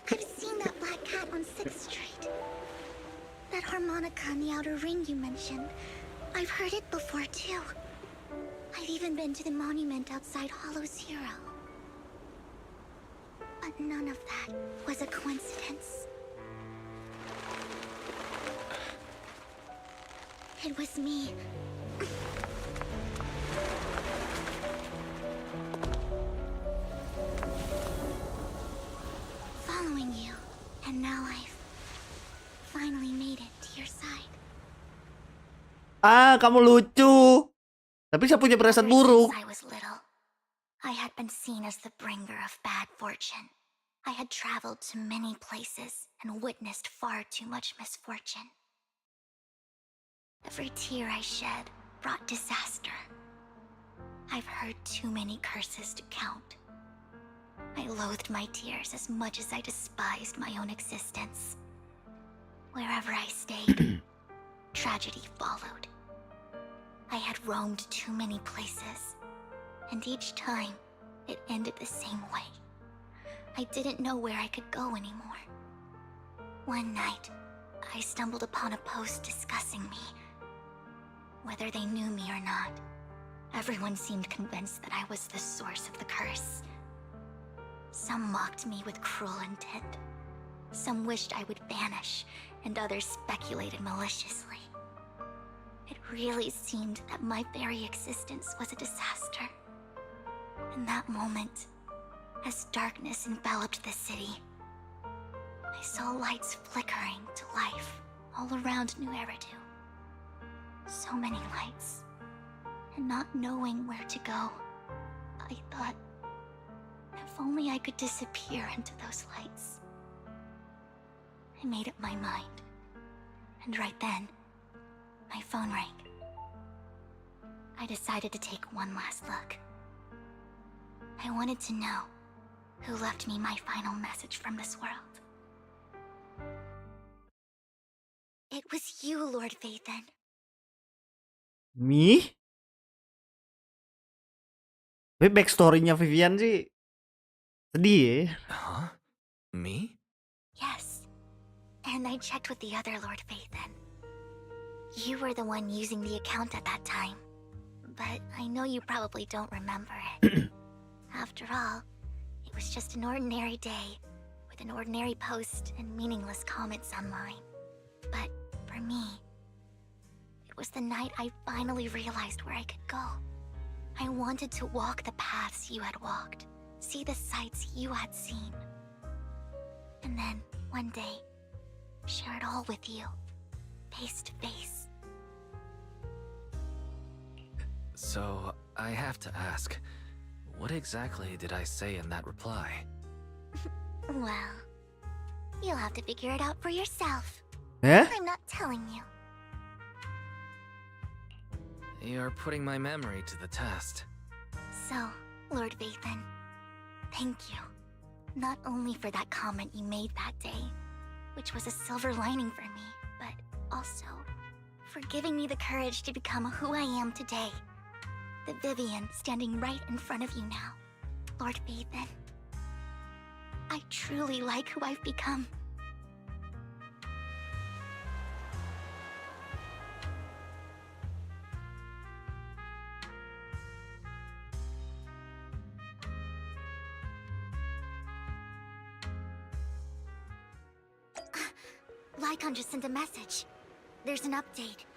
I've seen that black cat on 6th Street. That harmonica in the outer ring you mentioned. I've heard it before too. I've even been to the monument outside Hollow Zero. But none of that was a coincidence. It was me. Following you, and now I've finally made it to your side. Ah, kamu lucu. Tapi saya punya perasaan buruk. Since I was little, I had been seen as the bringer of bad fortune. I had traveled to many places and witnessed far too much misfortune. Every tear I shed brought disaster. I've heard too many curses to count. I loathed my tears as much as I despised my own existence. Wherever I stayed, tragedy followed. I had roamed too many places, and each time, it ended the same way. I didn't know where I could go anymore. One night, I stumbled upon a post discussing me. Whether they knew me or not, everyone seemed convinced that I was the source of the curse. Some mocked me with cruel intent. Some wished I would vanish, and others speculated maliciously. It really seemed that my very existence was a disaster. In that moment, as darkness enveloped the city, I saw lights flickering to life all around New Eridu. So many lights, and not knowing where to go, I thought, if only I could disappear into those lights. I made up my mind, and right then, my phone rang. I decided to take one last look. I wanted to know who left me my final message from this world. It was you, Lord Phaethon. Me? Tapi backstory-nya Vivian sih sedih ya. Huh? Me? Yes. And I checked with the other Lord Phaethon. You were the one using the account at that time. But I know you probably don't remember it. After all, it was just an ordinary day with an ordinary post and meaningless comments online. But for me, it was the night I finally realized where I could go. I wanted to walk the paths you had walked, see the sights you had seen. And then, one day, share it all with you, face to face. So, I have to ask, what exactly did I say in that reply? Well, you'll have to figure it out for yourself. Eh? I'm not telling you. You're putting my memory to the test. So, Lord Phaethon, thank you. Not only for that comment you made that day, which was a silver lining for me, but also for giving me the courage to become who I am today. The Vivian standing right in front of you now. Lord Phaethon, I truly like who I've become. Lycon just sent a message. There's an update.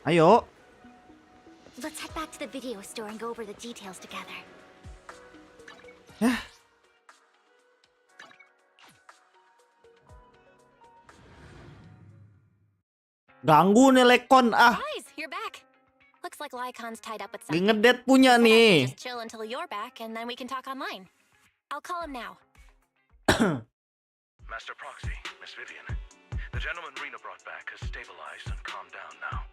Ayo. Let's head back to the video store and go over the details together. Yah. Ganggu nih Lekon ah. Guys, you're back. Looks like Lycon's tied up with something. Ngedet punya He said I nih. should just chill until you're back, and then we can talk online. I'll call him now. Master Proxy, Miss Vivian. The gentleman Rena brought back has stabilized and calmed down now.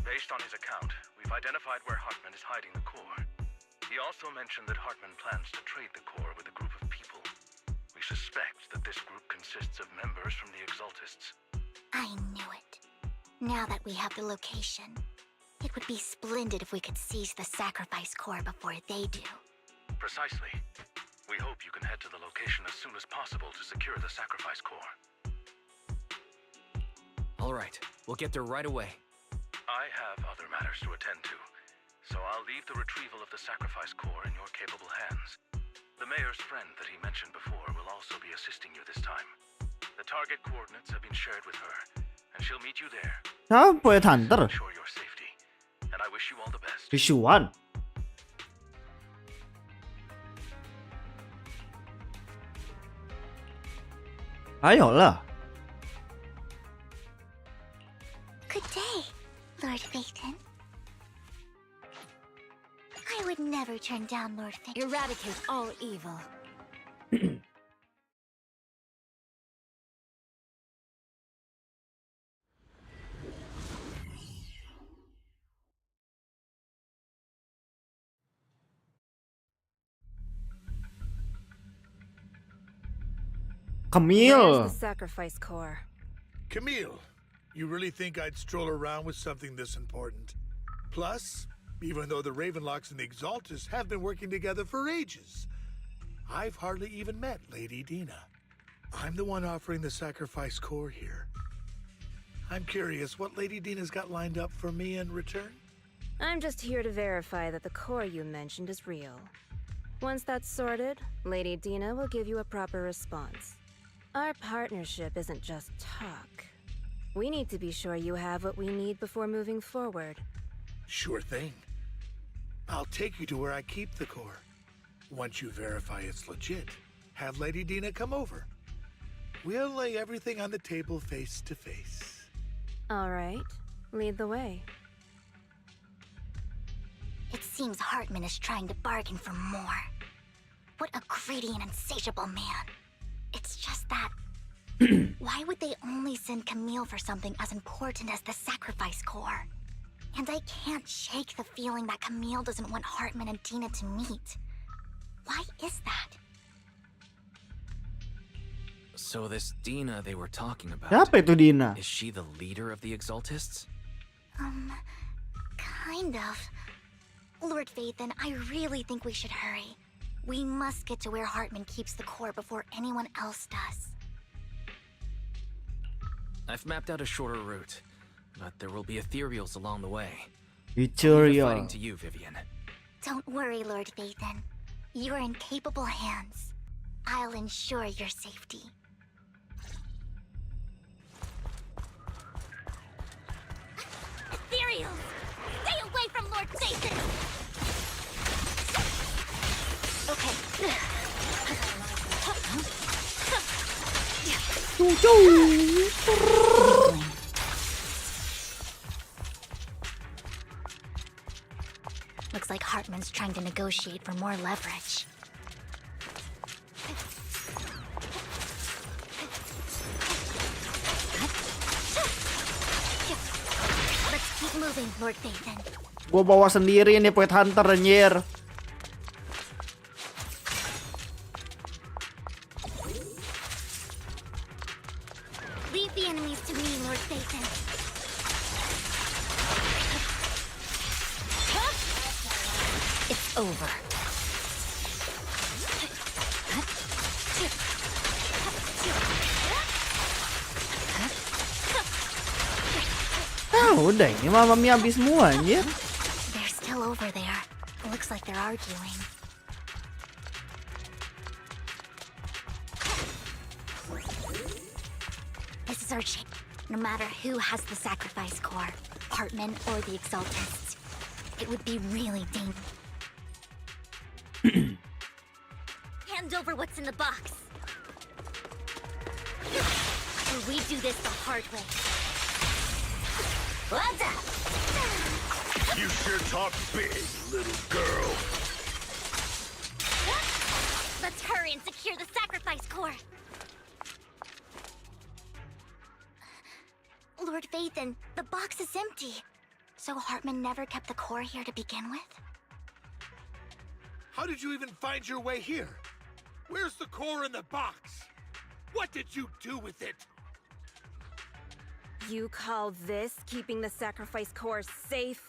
Based on his account, we've identified where Hartman is hiding the core. He also mentioned that Hartman plans to trade the core with a group of people. We suspect that this group consists of members from the Exaltists. I knew it. Now that we have the location, it would be splendid if we could seize the sacrifice core before they do. Precisely. We hope you can head to the location as soon as possible to secure the sacrifice core. All right, we'll get there right away. I have other matters to attend to, so I'll leave the retrieval of the sacrifice core in your capable hands. The mayor's friend that he mentioned before will also be assisting you this time. The target coordinates have been shared with her, and she'll meet you there. Siapa ya Hunter? Ensure your safety, and I wish you all the best. Visuan. Ayolah. Good day, Lord Phaethon. I would never turn down Lord Fate. Eradicate all evil. Where's Camille. the sacrifice core? Camille, you really think I'd stroll around with something this important? Plus, even though the Ravenlocks and the Exaltus have been working together for ages, I've hardly even met Lady Dina. I'm the one offering the sacrifice core here. I'm curious what Lady Dina's got lined up for me in return? I'm just here to verify that the core you mentioned is real. Once that's sorted, Lady Dina will give you a proper response. Our partnership isn't just talk. We need to be sure you have what we need before moving forward. Sure thing. I'll take you to where I keep the core. Once you verify it's legit, have Lady Dina come over. We'll lay everything on the table face to face. All right, lead the way. It seems Hartman is trying to bargain for more. What a greedy and insatiable man. It's just that... why would they only send Camille for something as important as the sacrifice core? And I can't shake the feeling that Camille doesn't want Hartman and Dina to meet. Why is that? So this Dina they were talking about, Siapa itu Dina? is she the leader of the Exaltists? Kind of. Lord Phaethon, I really think we should hurry. We must get to where Hartman keeps the core before anyone else does. I've mapped out a shorter route, but there will be ethereals along the way. Ethereal. Fighting to you, Vivian. Don't worry, Lord Phaethon. You're in capable hands. I'll ensure your safety. Ethereals! Stay away from Lord Phaethon! Okay. Looks like Hartman's trying to negotiate for more leverage. Let's keep moving, Lord Phaethon. Gua bawa sendiri nih Point Hunter anjir. Leave the enemies to me, Lord Phaethon. It's over. Ah, udah ini Mamma Mia habis semua anjir. They're still over there. Looks like they're arguing. This is our chance. No matter who has the sacrifice core, Hartman or the Exaltists, it would be really dangerous. Hand over what's in the box. Or we do this the hard way. What's up? You sure talk big, little girl. Let's hurry and secure the sacrifice core. Lord Phaethon, the box is empty. So Hartman never kept the core here to begin with? How did you even find your way here? Where's the core in the box? What did you do with it? You call this keeping the sacrifice core safe?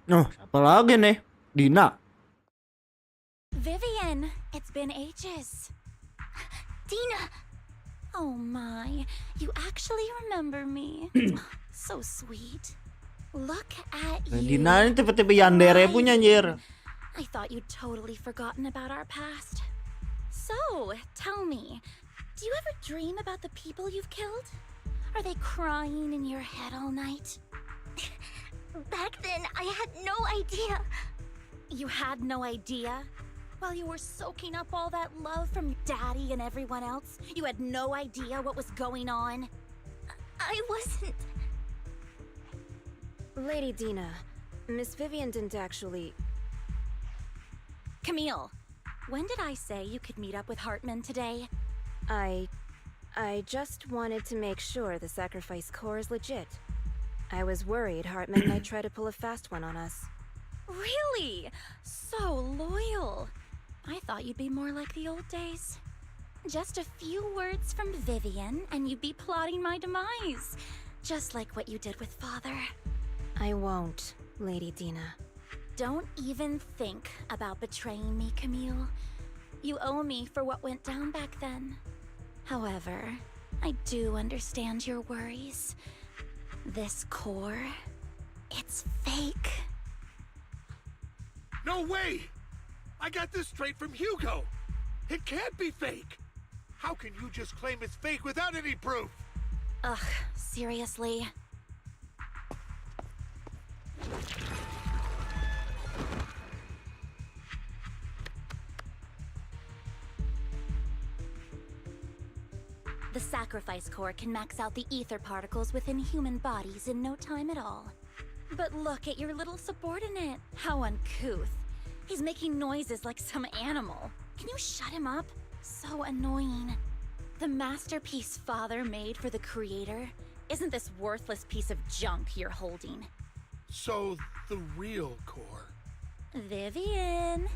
Oh, apa lagi nih? Dina. Vivian, it's been ages. Dina! Oh my, you actually remember me. So sweet. Look at you. Dina ini tipe-tipe yandere punya anjir. I thought you'd totally forgotten about our past. So, tell me, do you ever dream about the people you've killed? Are they crying in your head all night? Back then, I had no idea. You had no idea? While you were soaking up all that love from Daddy and everyone else, you had no idea what was going on? I wasn't. Lady Dina, Miss Vivian didn't actually... Camille, when did I say you could meet up with Hartman today? I just wanted to make sure the sacrifice core is legit. I was worried Hartman might try to pull a fast one on us. Really? So loyal. I thought you'd be more like the old days. Just a few words from Vivian, and you'd be plotting my demise. Just like what you did with Father. I won't, Lady Dina. Don't even think about betraying me, Camille. You owe me for what went down back then. However, I do understand your worries. This core, it's fake. No way! I got this straight from Hugo! It can't be fake! How can you just claim it's fake without any proof? Ugh, seriously? The sacrifice core can max out the ether particles within human bodies in no time at all. But look at your little subordinate. How uncouth. He's making noises like some animal. Can you shut him up? So annoying. The masterpiece Father made for the Creator isn't this worthless piece of junk you're holding. So, the real core. Vivian,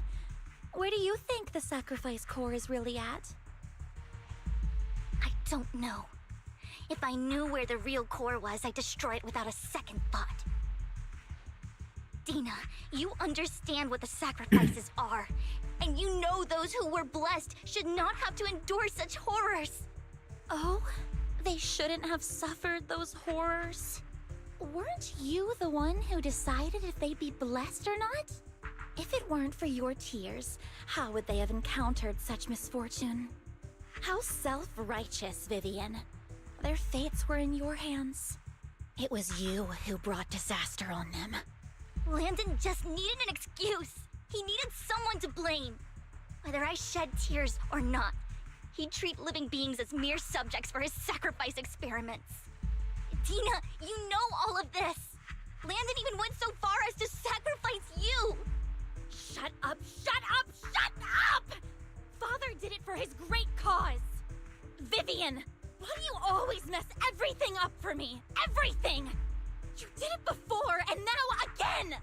where do you think the sacrifice core is really at? I don't know. If I knew where the real core was, I'd destroy it without a second thought. Dina, you understand what the sacrifices are. And you know those who were blessed should not have to endure such horrors. Oh? They shouldn't have suffered those horrors? Weren't you the one who decided if they'd be blessed or not? If it weren't for your tears, how would they have encountered such misfortune? How self-righteous, Vivian. Their fates were in your hands. It was you who brought disaster on them. Landon just needed an excuse. He needed someone to blame. Whether I shed tears or not, he'd treat living beings as mere subjects for his sacrifice experiments. Dina, you know all of this. Landon even went so far as to sacrifice you. Shut up, shut up, shut up! Father did it for his great cause. Vivian, why do you always mess everything up for me? Everything! You did it before, and now again!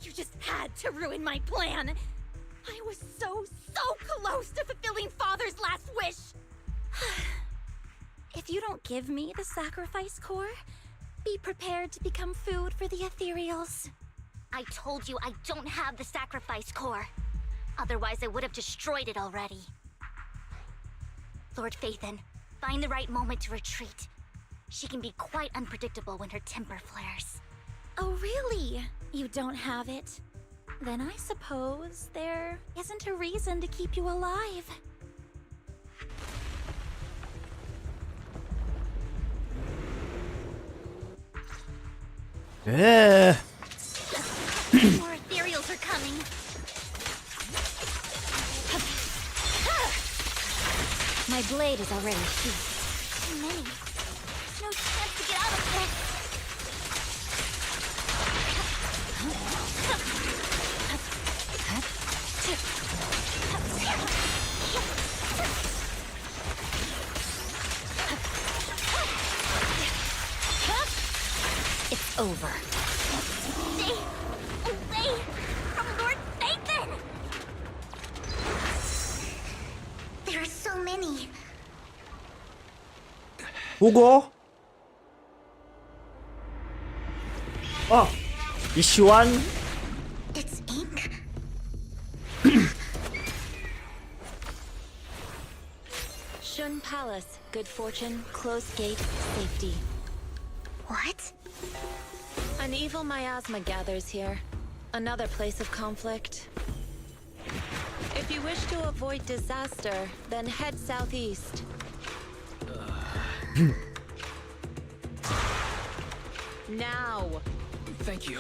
You just had to ruin my plan. I was so close to fulfilling Father's last wish. If you don't give me the sacrifice core, be prepared to become food for the ethereals. I told you I don't have the sacrifice core. Otherwise, I would have destroyed it already. Lord Phaethon, find the right moment to retreat. She can be quite unpredictable when her temper flares. Oh, really? You don't have it? Then I suppose there isn't a reason to keep you alive. More ethereals are coming. My blade is already sheathed. Too many. There's no chance to get out of this. It's over. Stay away from Lord Phaethon! There are so many. Hugo. Oh, issue one. It's ink. Shun Palace, good fortune, closed gate, safety. What? An evil miasma gathers here. Another place of conflict. If you wish to avoid disaster, then head southeast. Now! Thank you.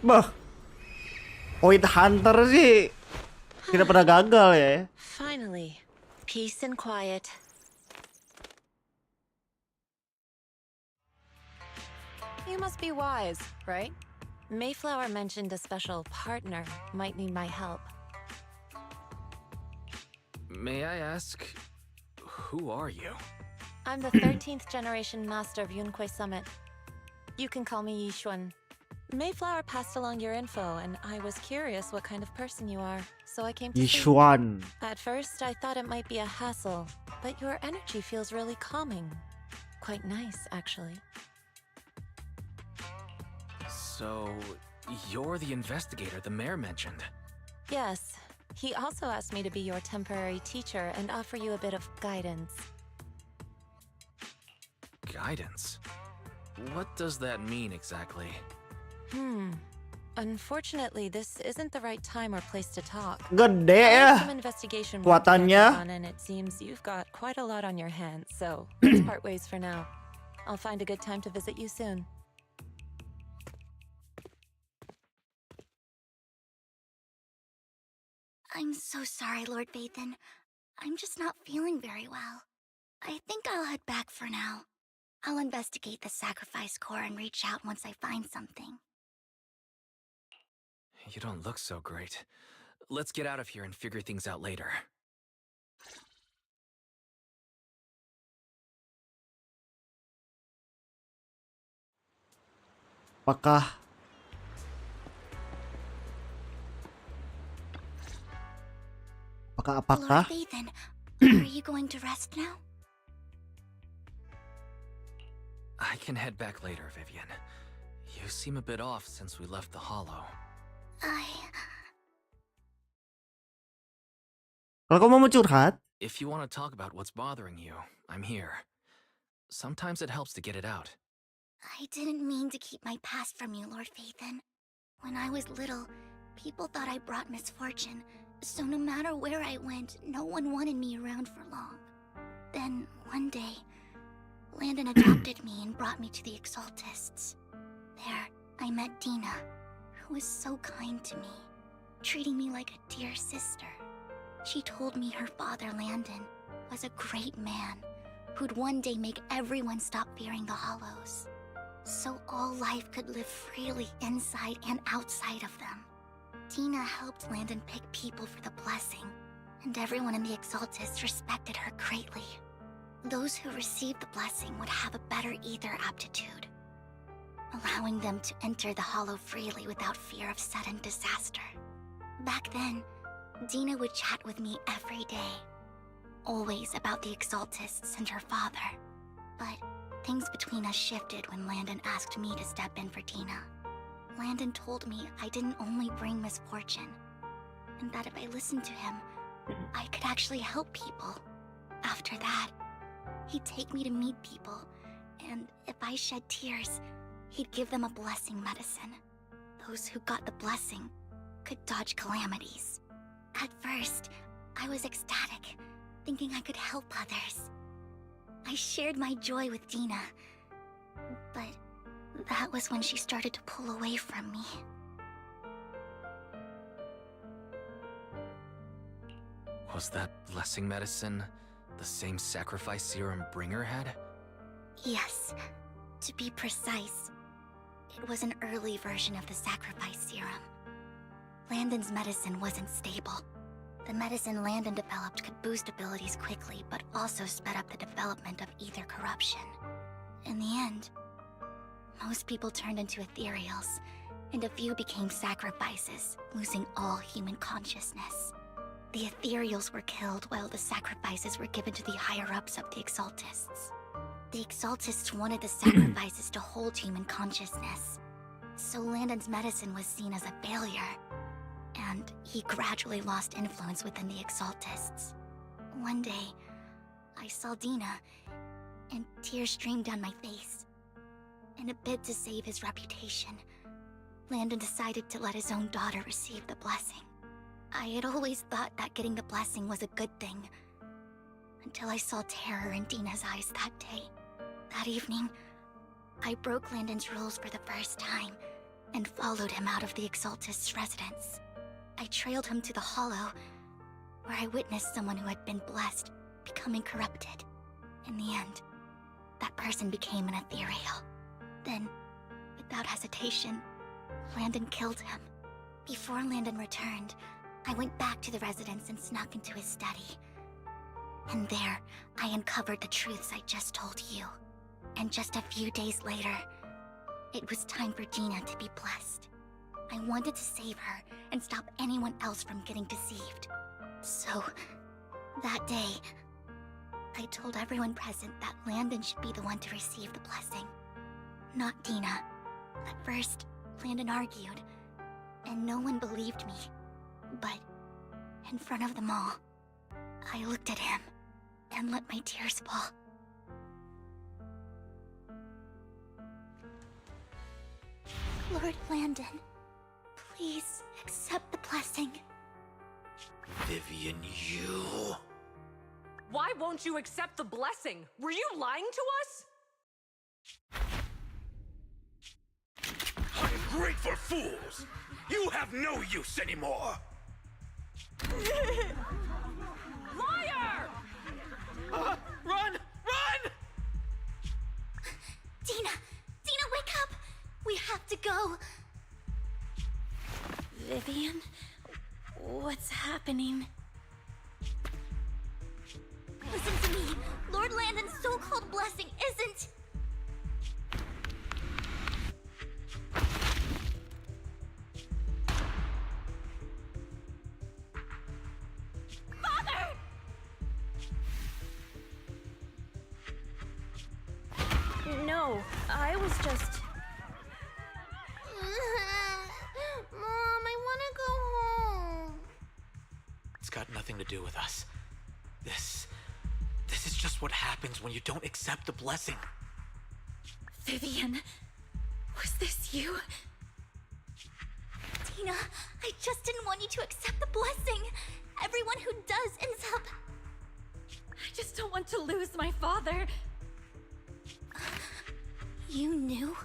Bah, point hunter sih tidak pernah gagal ya. Finally, peace and quiet. You must be wise, right? Mayflower mentioned a special partner might need my help. May I ask, who are you? I'm the 13th generation master of Yunque Summit. You can call me Yishuan. Mayflower passed along your info, and I was curious what kind of person you are, so I came to see. Yishuan. At first, I thought it might be a hassle, but your energy feels really calming. Quite nice, actually. So, you're the investigator the mayor mentioned. Yes. He also asked me to be your temporary teacher and offer you a bit of guidance. Guidance? What does that mean exactly? Unfortunately, this isn't the right time or place to talk. Gede I ya have some investigation work to kekuatannya. catch up on, and it seems you've got quite a lot on your hands, so let's part ways for now. I'll find a good time to visit you soon. I'm so sorry, Lord Vathan. I'm just not feeling very well. I think I'll head back for now. I'll investigate the sacrifice core and reach out once I find something. You don't look so great. Let's get out of here and figure things out later. Apakah Lord Vathan, are you going to rest now? I can head back later, Vivian. You seem a bit off since we left the Hollow. Kalau kamu mau curhat, If you want to talk about what's bothering you, I'm here. Sometimes it helps to get it out. I didn't mean to keep my past from you, Lord Vathan. When I was little, people thought I brought misfortune, so no matter where I went, no one wanted me around for long. Then, one day, Landon adopted me and brought me to the Exaltists. There, I met Dina, who was so kind to me, treating me like a dear sister. She told me her father, Landon, was a great man who'd one day make everyone stop fearing the Hollows, so all life could live freely inside and outside of them. Dina helped Landon pick people for the blessing, and everyone in the Exaltists respected her greatly. Those who received the blessing would have a better ether aptitude, allowing them to enter the Hollow freely without fear of sudden disaster. Back then, Dina would chat with me every day, always about the Exaltists and her father. But things between us shifted when Landon asked me to step in for Dina. Landon told me I didn't only bring misfortune, and that if I listened to him, I could actually help people. After that, he'd take me to meet people, and if I shed tears, he'd give them a blessing medicine. Those who got the blessing could dodge calamities. At first, I was ecstatic, thinking I could help others. I shared my joy with Dina, but that was when she started to pull away from me. Was that blessing medicine the same sacrifice serum Bringer had? Yes, to be precise, it was an early version of the sacrifice serum. Landon's medicine wasn't stable. The medicine Landon developed could boost abilities quickly, but also sped up the development of ether corruption. In the end, most people turned into ethereals, and a few became sacrifices, losing all human consciousness. The ethereals were killed while the sacrifices were given to the higher-ups of the Exaltists. The Exaltists wanted the sacrifices to hold human consciousness, so Landon's medicine was seen as a failure, and he gradually lost influence within the Exaltists. One day, I saw Dina, and tears streamed down my face. In a bid to save his reputation, Landon decided to let his own daughter receive the blessing. I had always thought that getting the blessing was a good thing, until I saw terror in Dina's eyes that day. That evening, I broke Landon's rules for the first time, and followed him out of the Exaltist's residence. I trailed him to the Hollow, where I witnessed someone who had been blessed becoming corrupted. In the end, that person became an ethereal. Then, without hesitation, Landon killed him. Before Landon returned, I went back to the residence and snuck into his study. And there, I uncovered the truths I just told you. And just a few days later, it was time for Dina to be blessed. I wanted to save her and stop anyone else from getting deceived. So, that day, I told everyone present that Landon should be the one to receive the blessing, not Dina. At first, Landon argued, and no one believed me. But, in front of them all, I looked at him and let my tears fall. Lord Landon, please accept the blessing. Vivian, you... Why won't you accept the blessing? Were you lying to us? Ungrateful fools! You have no use anymore! Liar! Run! Run! Dina! Dina, wake up! We have to go! Vivian? What's happening? Listen to me! Lord Landon's so-called blessing isn't... Father! No, I was just... Mom, I want to go home. It's got nothing to do with us. This is just what happens when you don't accept the blessing. Vivian, was this you? Dina, I just didn't want you to accept the blessing. Everyone who does ends up... I just don't want to lose my father. You knew?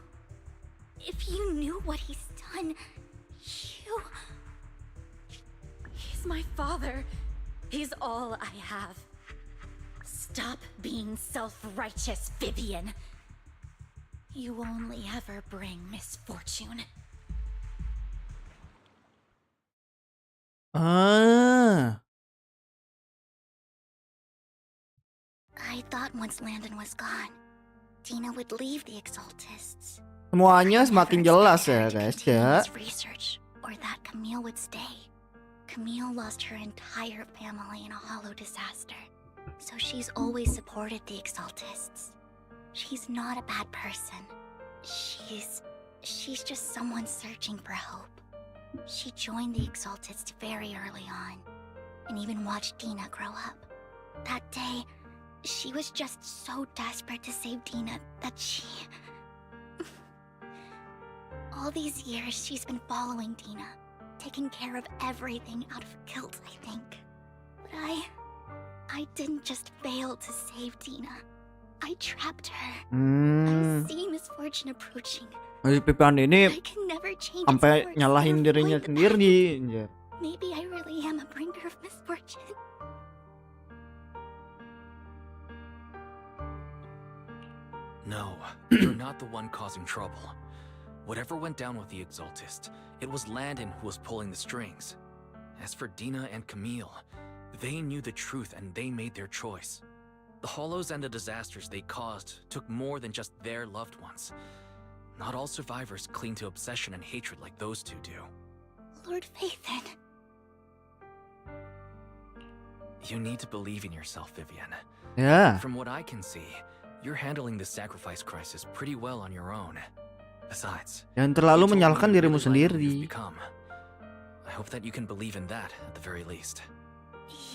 If you knew what he's done, you... He's my father. He's all I have. Stop being self-righteous, Vivian. You only ever bring misfortune. Ah. I thought once Landon was gone, Dina would leave the Exaltists. Semuanya semakin jelas ya guys ya. Research, or that Camille would stay. Camille lost her entire family in a hollow disaster, so she's always supported the Exaltists. She's not a bad person. She's just someone searching for hope. She joined the Exaltists very early on, and even watched Dina grow up. That day, she was just so desperate to save Dina that she... All these years, she's been following Dina, taking care of everything out of guilt, I think. But I didn't just fail to save Dina. I trapped her. I see misfortune approaching. Si Pipan ini I can never change sampai its course nyalahin or dirinya avoid the sendiri. Anjir. Maybe I really am a bringer of misfortune. No, you're not the one causing trouble. Whatever went down with the Exaltist, it was Landon who was pulling the strings. As for Dina and Camille, they knew the truth and they made their choice. The hollows and the disasters they caused took more than just their loved ones. Not all survivors cling to obsession and hatred like those two do. Lord Phaethon. You need to believe in yourself, Vivian. Yeah. From what I can see, you're handling the sacrifice crisis pretty well on your own. Besides, Jangan terlalu menyalahkan dirimu sendiri. I hope that you can believe in that at the very least.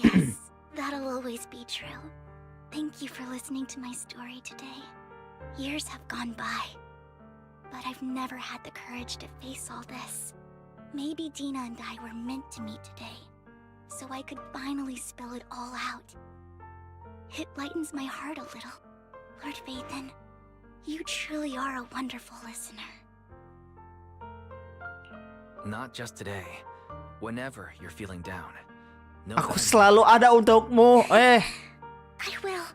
Yes, that'll always be true. Thank you for listening to my story today. Years have gone by, but I've never had the courage to face all this. Maybe Dina and I were meant to meet today, so I could finally spill it all out. It lightens my heart a little. Lord Phaethon, you truly are a wonderful listener. Not just today. Whenever you're feeling down. No Aku time- selalu ada untukmu. I will.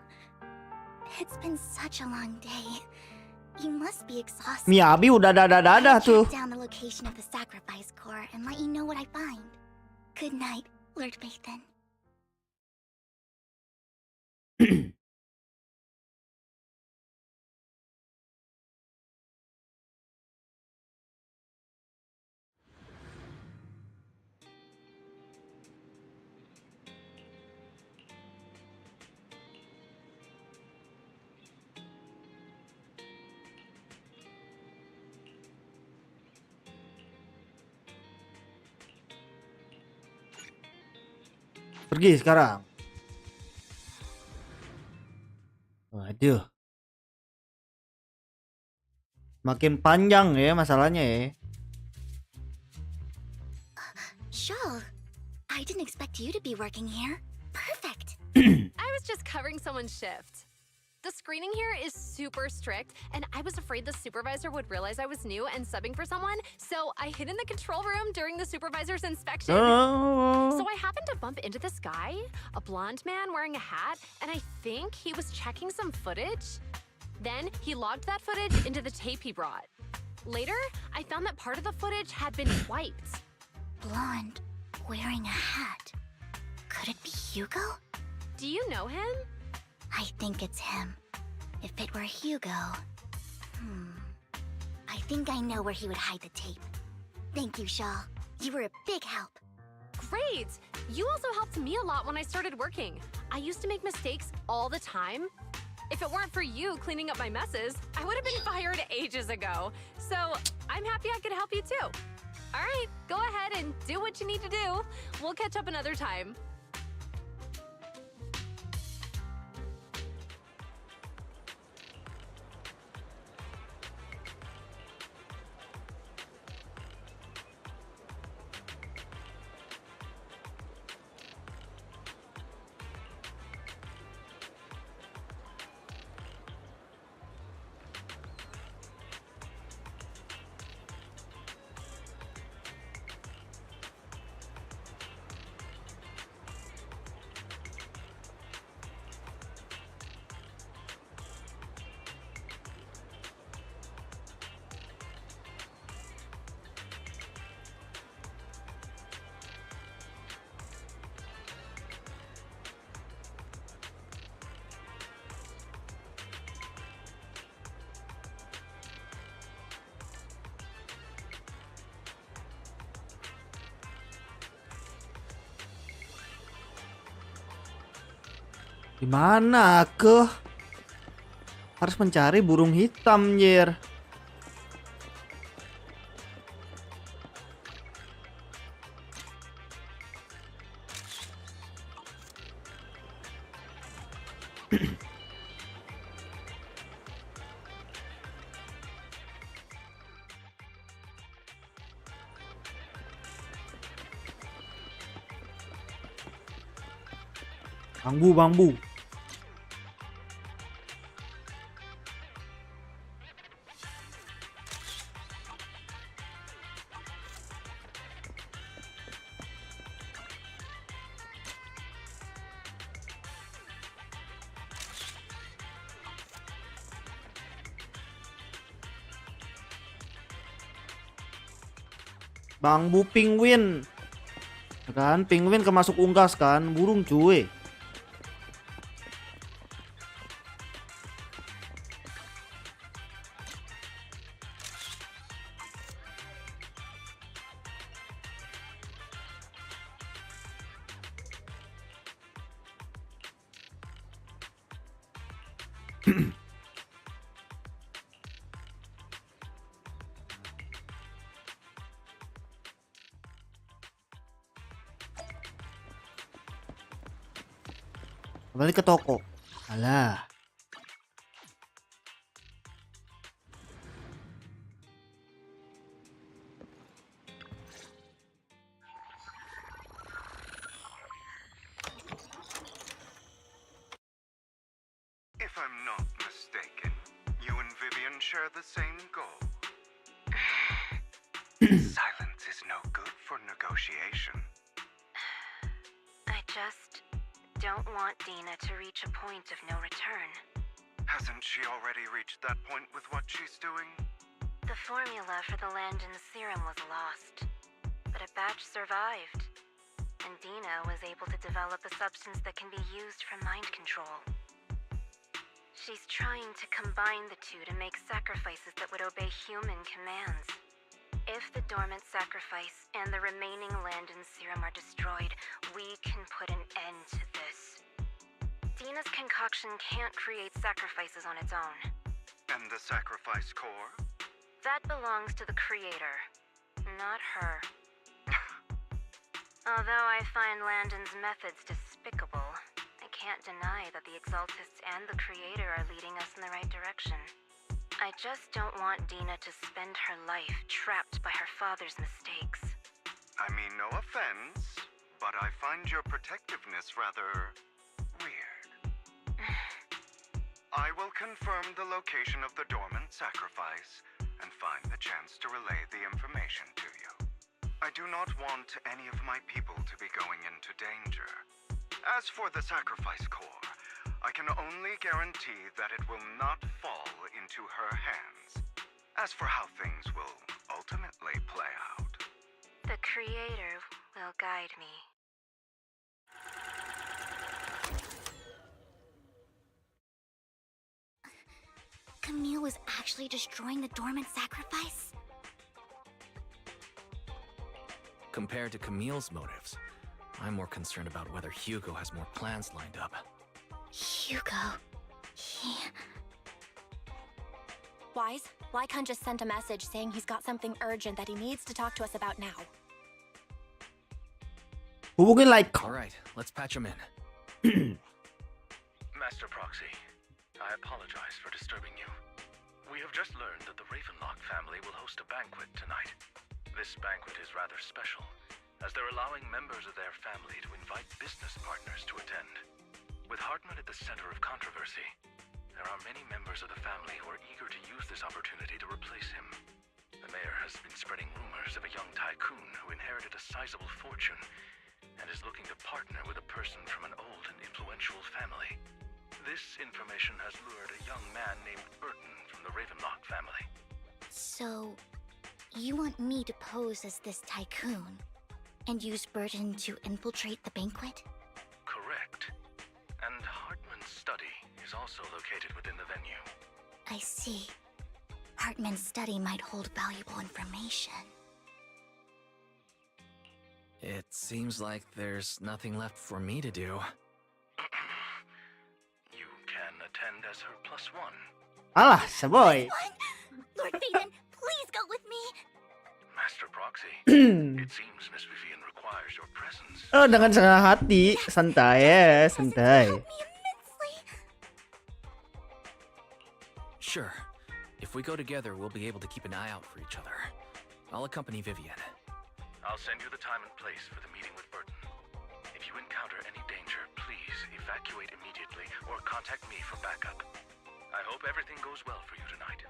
It's been such a long day. You must be exhausted. Miyabi udah dadah I'll tuh. track down the location of the sacrifice core and let you know what I find. Good night, Lord Bathan. Pergi sekarang. Waduh. Makin panjang ya masalahnya ya. Shaw, I didn't expect you to be working here. Perfect. I was just covering someone's shift. The screening here is super strict, and I was afraid the supervisor would realize I was new and subbing for someone, so I hid in the control room during the supervisor's inspection. So I happened to bump into this guy, a blonde man wearing a hat, and I think he was checking some footage. Then he logged that footage into the tape he brought. Later, I found that part of the footage had been wiped. Blonde, wearing a hat. Could it be Hugo? Do you know him? I think it's him. If it were Hugo... I think I know where he would hide the tape. Thank you, Shaw. You were a big help. Great! You also helped me a lot when I started working. I used to make mistakes all the time. If it weren't for you cleaning up my messes, I would have been fired ages ago. So I'm happy I could help you too. All right, go ahead and do what you need to do. We'll catch up another time. Gimana aku? Harus mencari burung hitam, Jer. Bambu. Bambu penguin. Kan penguin kemasuk unggas kan, burung cuy. Kembali ke toko. Alah. If I'm not mistaken, you and Vivian share the same goal. Silence is no negotiation. I just don't want Dina to reach a point of no return. Hasn't she already reached that point with what she's doing? The formula for the Landon serum was lost, but a batch survived, and Dina was able to develop a substance that can be used for mind control. She's trying to combine the two to make sacrifices that would obey human commands. If the dormant sacrifice and the remaining Landon serum are destroyed, we can put an end to this. Dina's concoction can't create sacrifices on its own. And the sacrifice core? That belongs to the creator, not her. Although I find Landon's methods despicable, I can't deny that the Exaltists and the creator are leading us in the right direction. I just don't want Dina to spend her life trapped by her father's mistakes. I mean, no offense, but I find your protectiveness rather weird. I will confirm the location of the dormant sacrifice and find the chance to relay the information to you. I do not want any of my people to be going into danger. As for the sacrifice core, I can only guarantee that it will not fall into her hands. As for how things will ultimately play out, The creator will guide me. Camille was actually destroying the dormant sacrifice? Compared to Camille's motives, I'm more concerned about whether Hugo has more plans lined up. Hugo... he... Wise, why can't just send a message saying he's got something urgent that he needs to talk to us about now? Hubungin like. Alright, let's patch him in. Master Proxy, I apologize for disturbing you. We have just learned that the Ravenlock family will host a banquet tonight. This banquet is rather special, as they're allowing members of their family to invite business partners to attend. With Hartman at the center of controversy, there are many members of the family who are eager to use this opportunity to replace him. The mayor has been spreading rumors of a young tycoon who inherited a sizable fortune and is looking to partner with a person from an old and influential family. This information has lured a young man named Burton from the Ravenlock family. So, you want me to pose as this tycoon and use Burton to infiltrate the banquet? Correct. And Hartman's study is also located within the venue. I see. Hartman's study might hold valuable information. It seems like there's nothing left for me to do. You can attend as her +1. Alah, saboy. Lord Phaeton, please go with me! Master Proxy, it seems Miss Vivian requires your presence. Oh, dengan senang hati, santai ya, santai. Sure. If we go together, we'll be able to keep an eye out for each other. I'll accompany Vivian. I'll send you the time and place for the meeting with Burton. If you encounter any danger, please evacuate immediately or contact me for backup. I hope everything goes well for you tonight.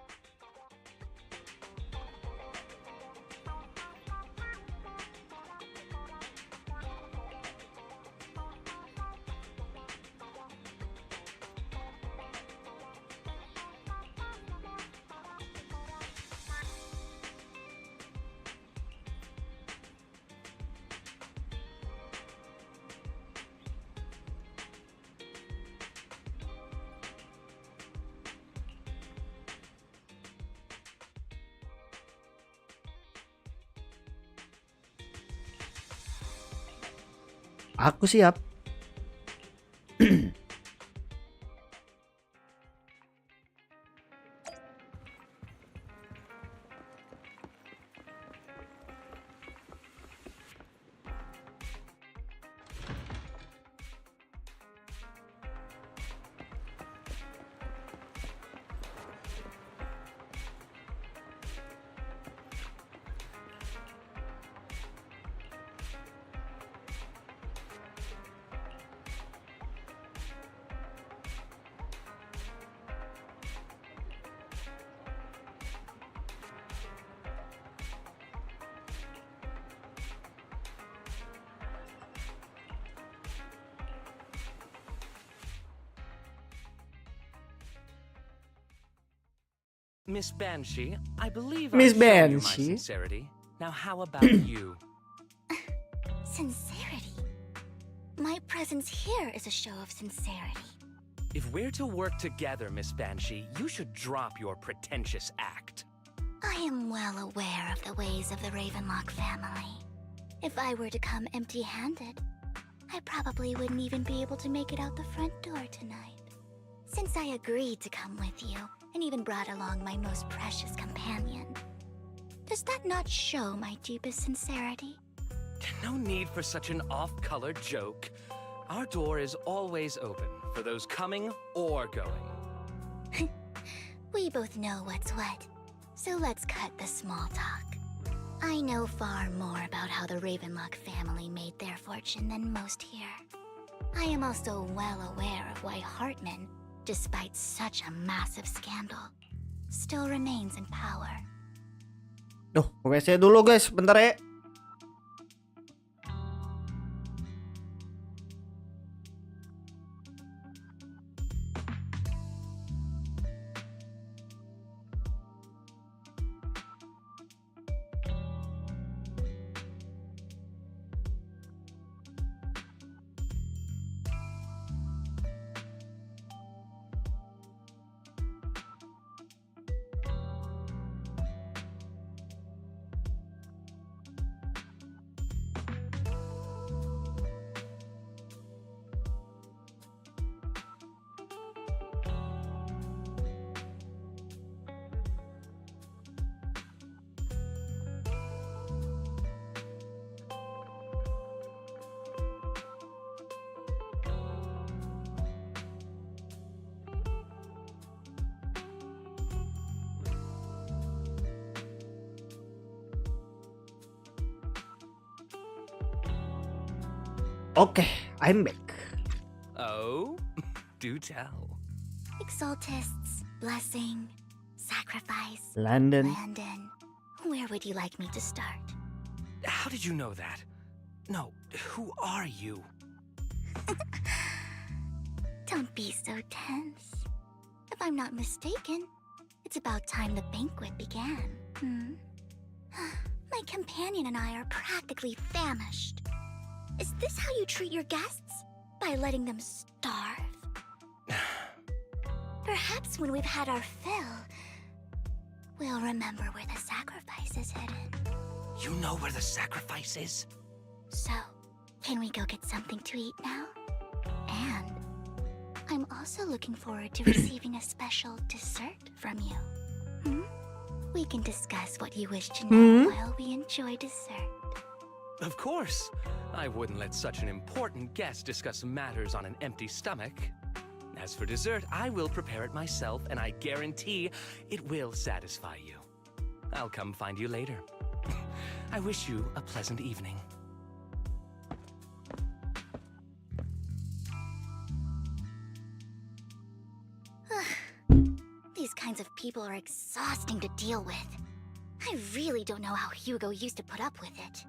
Aku siap. Miss Banshee, I believe Miss I've shown you my Banshee. sincerity. Now how about you? Sincerity? My presence here is a show of sincerity. If we're to work together, Miss Banshee, you should drop your pretentious act. I am well aware of the ways of the Ravenlock family. If I were to come empty-handed, I probably wouldn't even be able to make it out the front door tonight. Since I agreed to come with you, and even brought along my most precious companion, does that not show my deepest sincerity? No need for such an off-color joke. Our door is always open for those coming or going. We both know what's what, so let's cut the small talk. I know far more about how the Ravenlock family made their fortune than most here. I am also well aware of why Hartman, despite such a massive scandal, still remains in power. Duh, WC dulu guys, bentar ya. Okay, I'm back. Oh, do tell. Exaltists, blessing, sacrifice, London. Landon. Where would you like me to start? How did you know that? No, who are you? Don't be so tense. If I'm not mistaken, it's about time the banquet began. My companion and I are practically famished. Is this how you treat your guests? By letting them starve? Perhaps when we've had our fill, we'll remember where the sacrifice is hidden. You know where the sacrifice is? So, can we go get something to eat now? And I'm also looking forward to receiving a special dessert from you. We can discuss what you wish to know while we enjoy dessert. Of course. I wouldn't let such an important guest discuss matters on an empty stomach. As for dessert, I will prepare it myself, and I guarantee it will satisfy you. I'll come find you later. I wish you a pleasant evening. These kinds of people are exhausting to deal with. I really don't know how Hugo used to put up with it.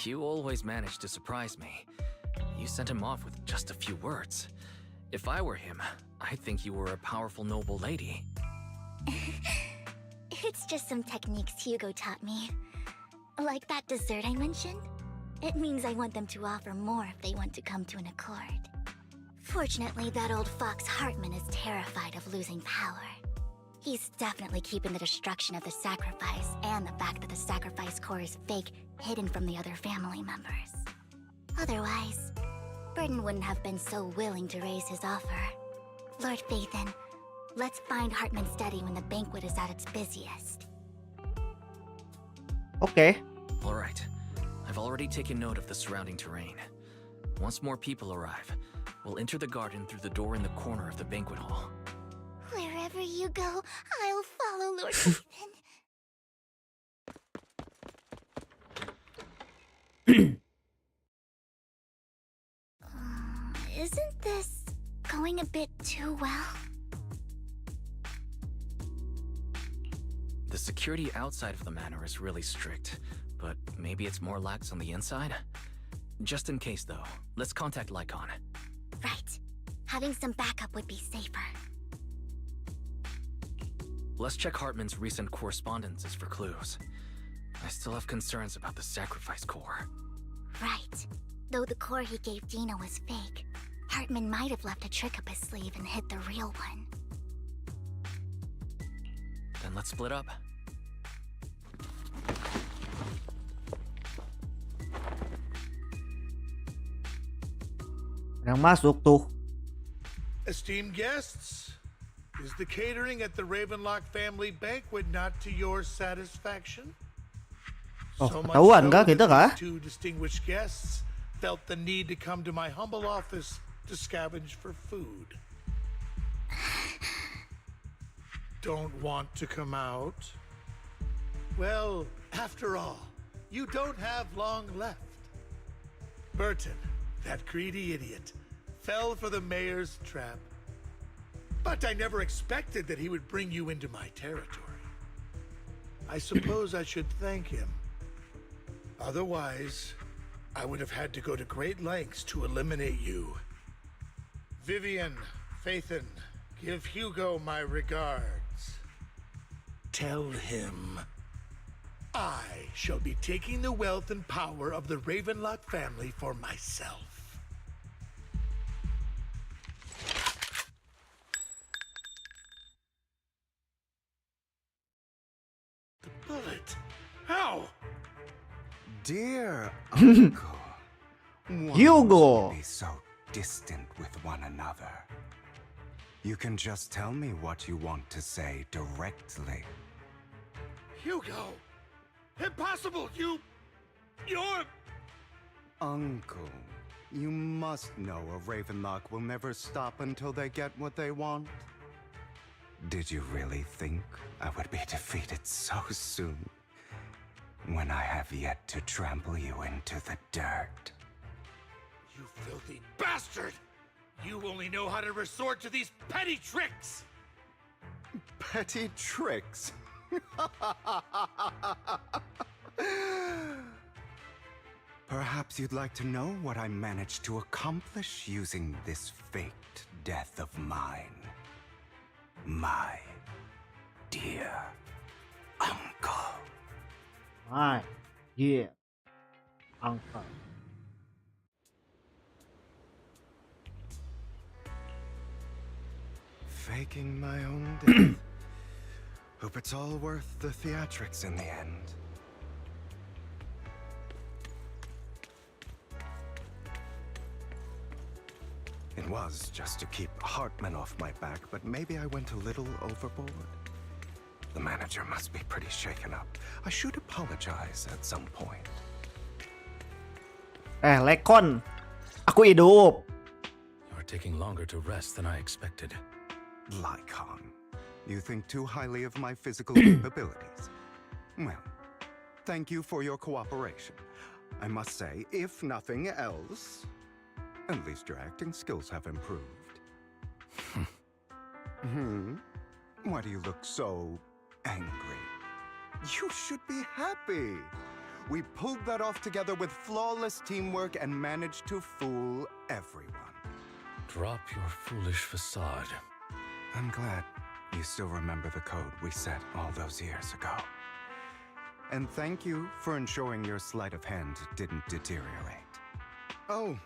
You always managed to surprise me. You sent him off with just a few words. If I were him, I'd think you were a powerful noble lady. It's just some techniques Hugo taught me. Like that dessert I mentioned. It means I want them to offer more if they want to come to an accord. Fortunately, that old fox Hartman is terrified of losing power. He's definitely keeping the destruction of the sacrifice and the fact that the sacrifice core is fake hidden from the other family members. Otherwise, Burden wouldn't have been so willing to raise his offer. Lord Phaethon, let's find Hartman's study when the banquet is at its busiest. Okay. All right. I've already taken note of the surrounding terrain. Once more people arrive, we'll enter the garden through the door in the corner of the banquet hall. Wherever you go, I'll follow, Lord Phaethon. Isn't this going a bit too well? The security outside of the manor is really strict, but maybe it's more lax on the inside? Just in case, though, let's contact Lycon. Right. having some backup would be safer. Let's check Hartman's recent correspondences for clues. I still have concerns about the sacrifice core. Right. Though the core he gave Dina was fake, Hartman might have left a trick up his sleeve and hid the real one. Then let's split up. Yang masuk tuh. Esteemed guests, is the catering at the Ravenlock family banquet not to your satisfaction? Oh, So much ketahuan so kah that kita kah? these two distinguished guests felt the need to come to my humble office to scavenge for food. Don't want to come out? Well, after all, you don't have long left. Burton, that greedy idiot, fell for the mayor's trap. But I never expected that he would bring you into my territory. I suppose I should thank him. Otherwise, I would have had to go to great lengths to eliminate you. Vivian, Phaethon, give Hugo my regards. Tell him I shall be taking the wealth and power of the Ravenlock family for myself. The bullet? How? Dear Uncle, one Hugo. mustn't be so distant with one another. You can just tell me what you want to say directly. Hugo! Impossible! You're... Uncle, you must know a Ravenlock will never stop until they get what they want. Did you really think I would be defeated so soon? When I have yet to trample you into the dirt. You filthy bastard! You only know how to resort to these petty tricks! Petty tricks? Perhaps you'd like to know what I managed to accomplish using this faked death of mine. My dear uncle. My dear uncle. Faking my own death. Hope it's all worth the theatrics in the end. It was just to keep Hartman off my back, but maybe I went a little overboard. The manager must be pretty shaken up. I should apologize at some point. Lekon. Aku hidup. You're taking longer to rest than I expected. Lycon, you think too highly of my physical capabilities. Well, thank you for your cooperation. I must say, if nothing else, at least your acting skills have improved. Why do you look so angry? You should be happy. We pulled that off together with flawless teamwork and managed to fool everyone. Drop your foolish facade. I'm glad you still remember the code we set all those years ago. And thank you for ensuring your sleight of hand didn't deteriorate. Oh,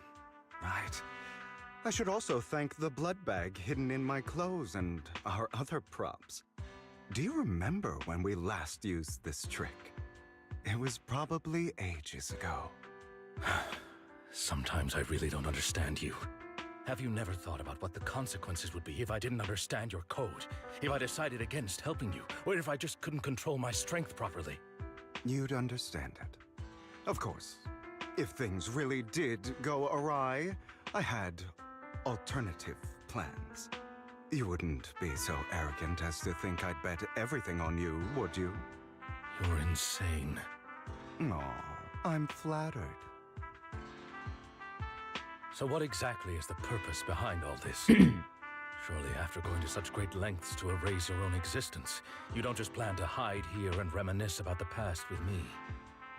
right. I should also thank the blood bag hidden in my clothes and our other props. Do you remember when we last used this trick? It was probably ages ago. Sometimes I really don't understand you. Have you never thought about what the consequences would be if I didn't understand your code? If I decided against helping you? Or if I just couldn't control my strength properly? You'd understand it. Of course, if things really did go awry, I had alternative plans. You wouldn't be so arrogant as to think I'd bet everything on you, would you? You're insane. Aw, I'm flattered. So what exactly is the purpose behind all this? Surely after going to such great lengths to erase your own existence, you don't just plan to hide here and reminisce about the past with me.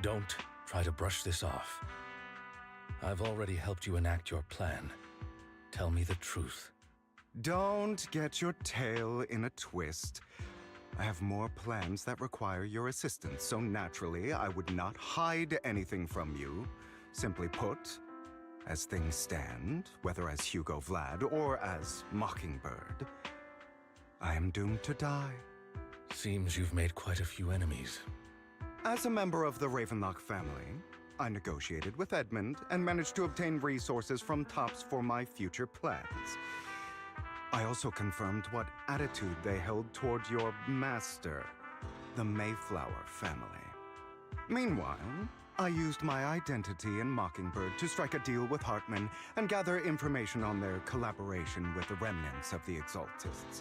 Don't try to brush this off. I've already helped you enact your plan. Tell me the truth. Don't get your tail in a twist. I have more plans that require your assistance, so naturally I would not hide anything from you. Simply put, as things stand, whether as Hugo Vlad or as Mockingbird, I am doomed to die. Seems you've made quite a few enemies. As a member of the Ravenlock family, I negotiated with Edmund and managed to obtain resources from Tops for my future plans. I also confirmed what attitude they held toward your master, the Mayflower family. Meanwhile, I used my identity in Mockingbird to strike a deal with Hartman and gather information on their collaboration with the remnants of the Exaltists.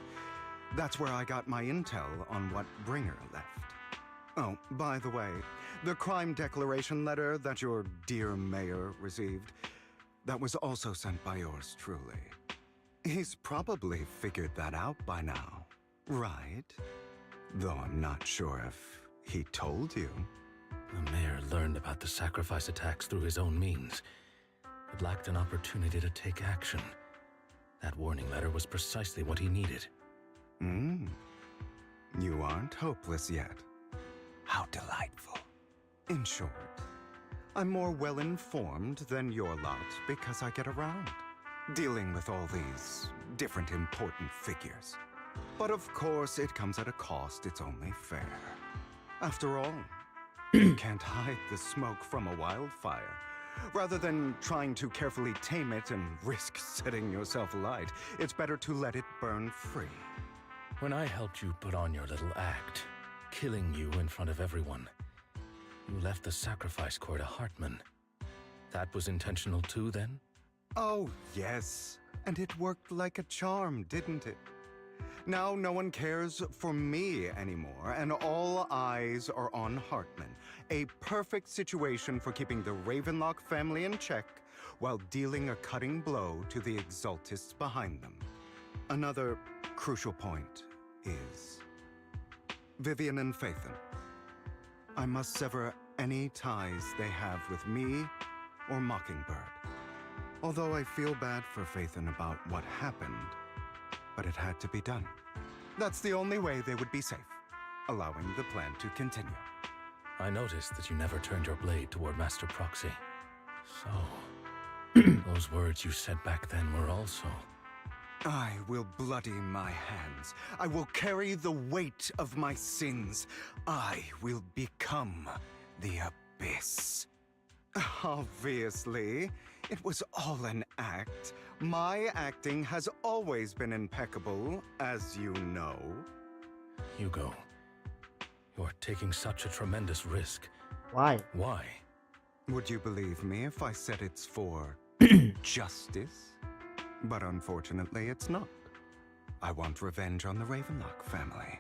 That's where I got my intel on what Bringer left. Oh, by the way, the crime declaration letter that your dear mayor received, that was also sent by yours truly. He's probably figured that out by now, right? Though I'm not sure if he told you. The mayor learned about the sacrifice attacks through his own means, but lacked an opportunity to take action. That warning letter was precisely what he needed. You aren't hopeless yet. How delightful. In short, I'm more well-informed than your lot because I get around, dealing with all these different important figures. But of course, it comes at a cost. It's only fair. After all, you can't hide the smoke from a wildfire. Rather than trying to carefully tame it and risk setting yourself alight, it's better to let it burn free. When I helped you put on your little act, killing you in front of everyone, you left the sacrifice core to Hartman. That was intentional too, then? Oh, yes. And it worked like a charm, didn't it? Now no one cares for me anymore, and all eyes are on Hartman. A perfect situation for keeping the Ravenlock family in check while dealing a cutting blow to the Exaltists behind them. Another crucial point is Vivian and Phaethon. I must sever any ties they have with me or Mockingbird. Although I feel bad for Phaethon about what happened, but it had to be done. That's the only way they would be safe, allowing the plan to continue. I noticed that you never turned your blade toward Master Proxy. So, those words you said back then were also... I will bloody my hands. I will carry the weight of my sins. I will become the Abyss. Obviously, it was all an act. My acting has always been impeccable, as you know. Hugo, you're taking such a tremendous risk. Why? Why? Would you believe me if I said it's for justice? But unfortunately, it's not. I want revenge on the Ravenlock family.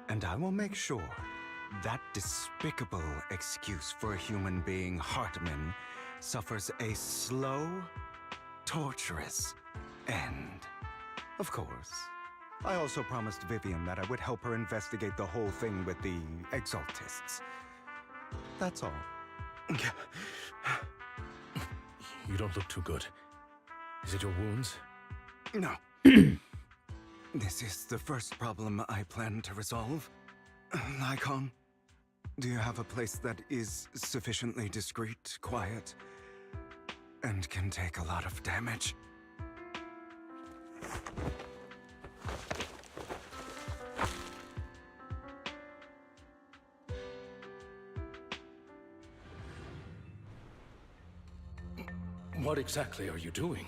And I will make sure that despicable excuse for a human being, Hartman, suffers a slow, torturous end. Of course, I also promised Vivian that I would help her investigate the whole thing with the Exaltists. That's all. You don't look too good. Is it your wounds? No. This is the first problem I plan to resolve. Nikon, do you have a place that is sufficiently discreet, quiet, and can take a lot of damage? What exactly are you doing?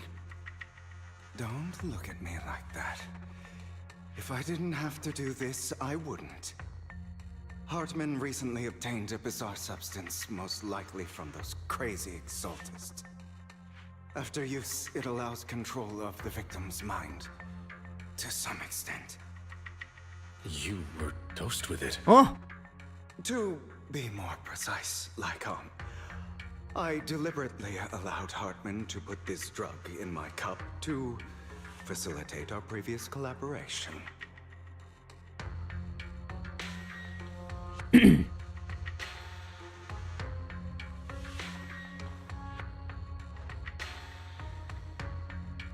Don't look at me like that. If I didn't have to do this, I wouldn't. Hartman recently obtained a bizarre substance, most likely from those crazy Exaltists. After use, it allows control of the victim's mind, to some extent. You were dosed with it. Oh! To be more precise, Lycon, I deliberately allowed Hartman to put this drug in my cup to facilitate our previous collaboration.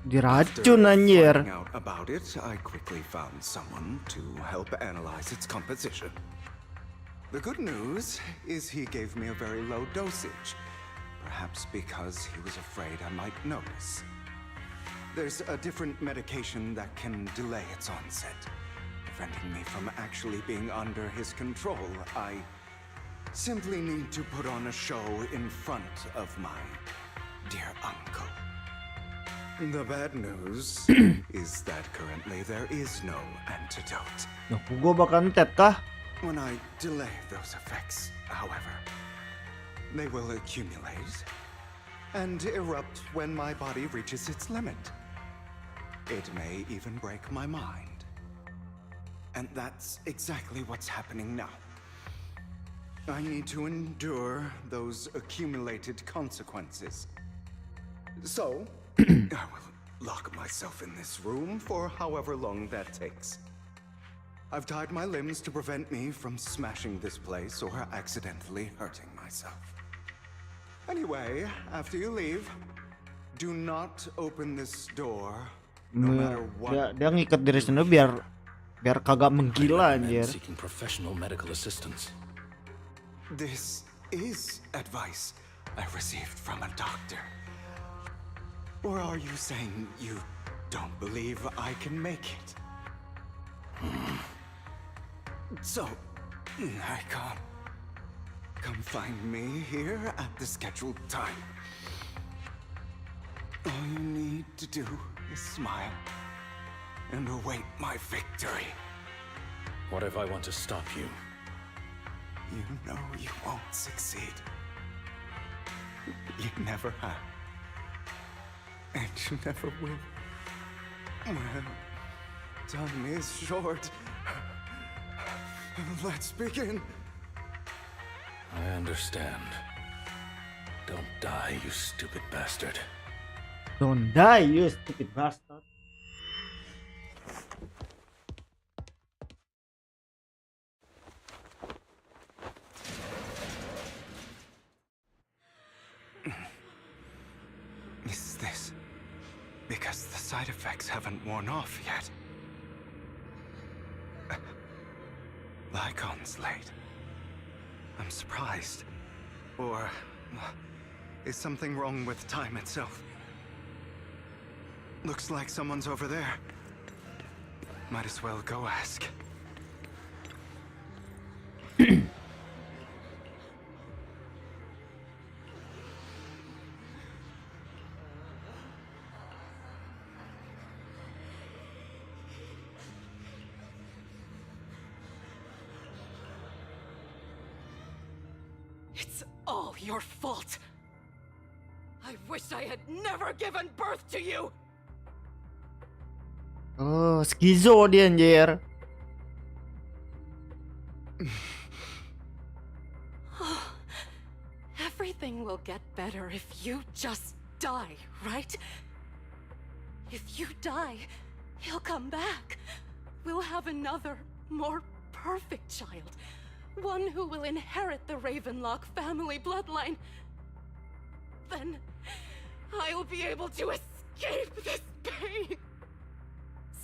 Diracun anjir. Finding out about it, I quickly found someone to help analyze its composition. The good news is he gave me a very low dosage, perhaps because he was afraid I might notice. There's a different medication that can delay its onset, preventing me from actually being under his control. I simply need to put on a show in front of my dear uncle. The bad news is that currently there is no antidote. Naku, gua bakal ntet kah? When I delay those effects, however, they will accumulate and erupt when my body reaches its limit. It may even break my mind. And that's exactly what's happening now. I need to endure those accumulated consequences. So, I will lock myself in this room for however long that takes. I've tied my limbs to prevent me from smashing this place or accidentally hurting myself. Anyway, after you leave, do not open this door no matter what. Dia ngikat diri sendiri biar kagak menggila anjir. Seeking professional medical assistance. This is advice I received from a doctor. Or are you saying you don't believe I can make it? So, I can't. Come find me here at the scheduled time. All you need to do is smile and await my victory. What if I want to stop you? You know you won't succeed. You never have. And you never will. Well, time is short. Let's begin. I understand. Don't die, you stupid bastard. Don't die, you stupid bastard. Is this because the side effects haven't worn off yet? Lycon's late. I'm surprised. Or is something wrong with time itself? Looks like someone's over there. Might as well go ask. It's all your fault. I wish I had never given birth to you. Oh, skizo dia anjir. Everything will get better if you just die, right? If you die, he'll come back. We'll have another, more perfect child. One who will inherit the Ravenlock family bloodline. Then I'll be able to escape this pain.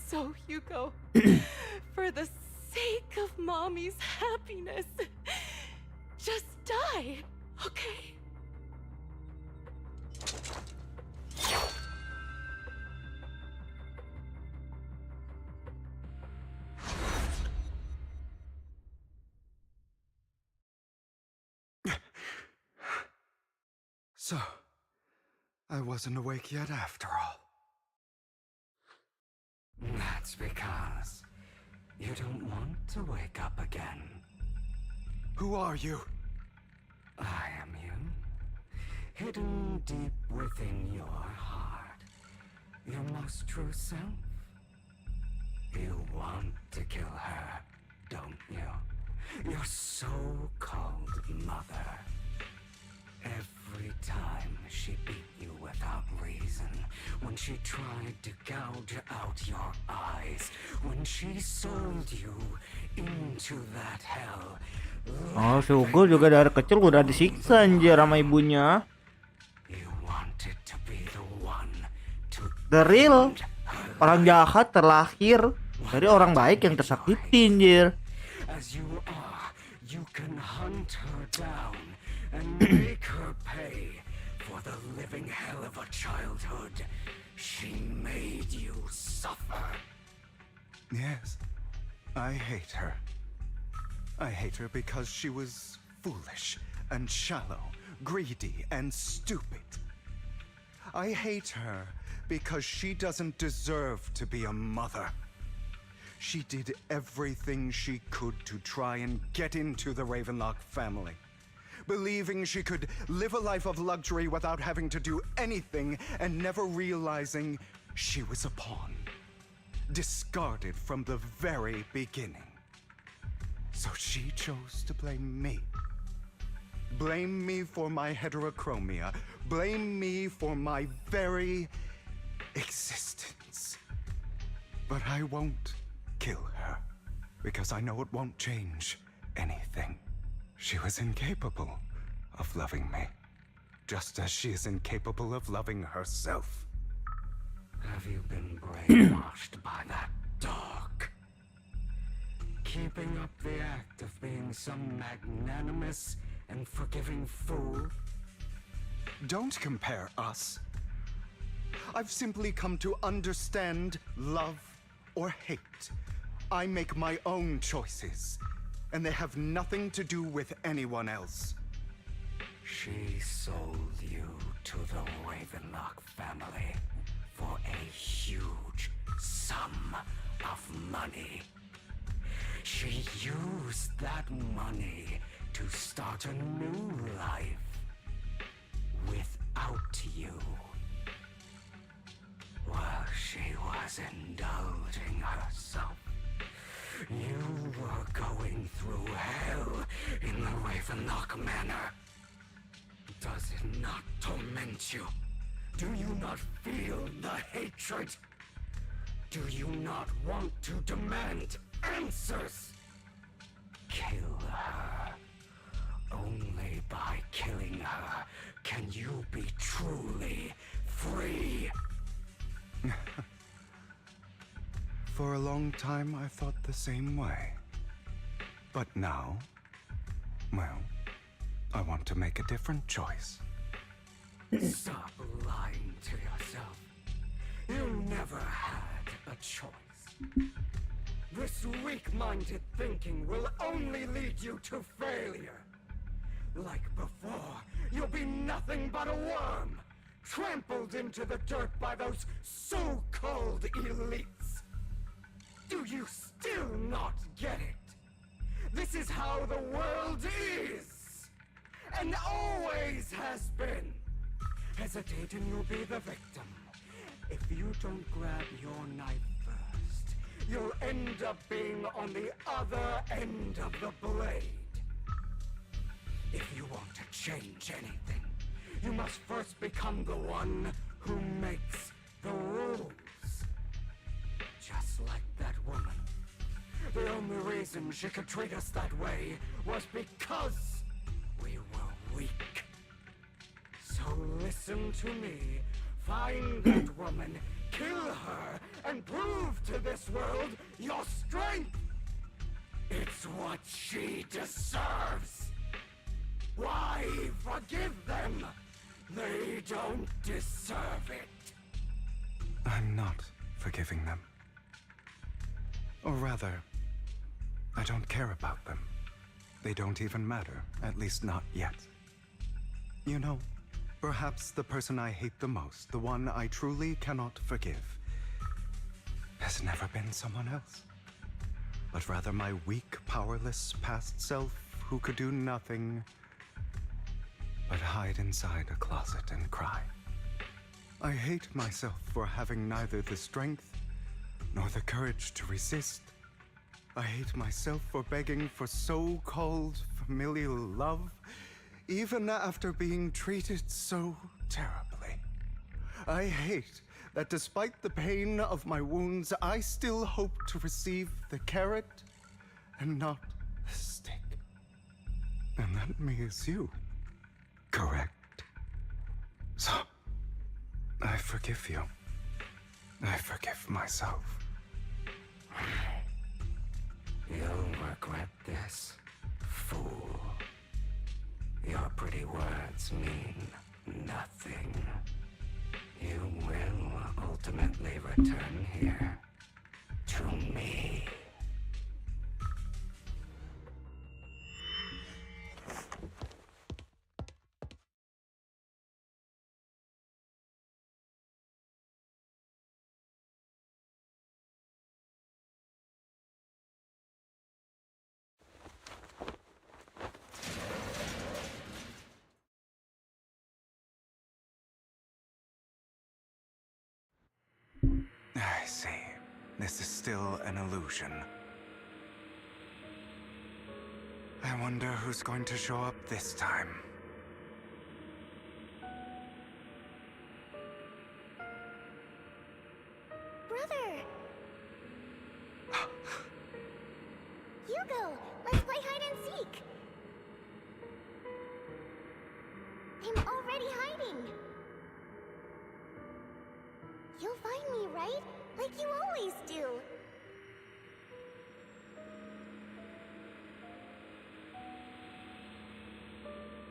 So, Hugo, for the sake of Mommy's happiness, just die, okay? So, I wasn't awake yet after all. That's because you don't want to wake up again. Who are you? I am you. Hidden deep within your heart. Your most true self. You want to kill her, don't you? Your so-called mother. Every time she beat you without reason, when she tried to gouge out your eyes, when she sold you into that hell. Oh, si Hugo juga dari kecil udah disiksa anjir sama ibunya. You wanted to be the one to The real orang jahat terlahir dari orang baik yang tersakiti, anjir. As you are, you can hunt her down and make her pay for the living hell of a childhood she made you suffer. Yes, I hate her. I hate her because she was foolish and shallow, greedy and stupid. I hate her because she doesn't deserve to be a mother. She did everything she could to try and get into the Ravenlock family, believing she could live a life of luxury without having to do anything and never realizing she was a pawn, discarded from the very beginning. So she chose to blame me. Blame me for my heterochromia. Blame me for my very existence. But I won't kill her, because I know it won't change anything. She was incapable of loving me, just as she is incapable of loving herself. Have you been brainwashed by that dog? Keeping up the act of being some magnanimous and forgiving fool? Don't compare us. I've simply come to understand love or hate. I make my own choices, and they have nothing to do with anyone else. She sold you to the Ravenlock family for a huge sum of money. She used that money to start a new life without you. While she was indulging herself, you were going through hell in the Ravenlock Manor. Does it not torment you? Do you not feel the hatred? Do you not want to demand answers? Kill her. Only by killing her can you be truly free. For a long time, I thought the same way. But now, well, I want to make a different choice. Stop lying to yourself. You never had a choice. This weak-minded thinking will only lead you to failure. Like before, you'll be nothing but a worm, trampled into the dirt by those so-called elites. Do you still not get it? This is how the world is, and always has been. Hesitate and you'll be the victim. If you don't grab your knife first, you'll end up being on the other end of the blade. If you want to change anything, you must first become the one who makes the rules. Just like that woman. The only reason she could treat us that way was because we were weak. So listen to me. Find that woman, kill her, and prove to this world your strength. It's what she deserves. Why forgive them? They don't deserve it. I'm not forgiving them. Or rather, I don't care about them. They don't even matter, at least not yet. You know, perhaps the person I hate the most, the one I truly cannot forgive, has never been someone else, but rather my weak, powerless past self who could do nothing but hide inside a closet and cry. I hate myself for having neither the strength nor the courage to resist. I hate myself for begging for so-called familial love, even after being treated so terribly. I hate that despite the pain of my wounds, I still hope to receive the carrot and not the stick. And that me is you, correct? So, I forgive you. I forgive myself. You'll regret this, fool. Your pretty words mean nothing. You will ultimately return here to me. I see. This is still an illusion. I wonder who's going to show up this time. Brother! Hugo, let's play hide and seek! I'm already hiding! You'll find me, right? Like you always do!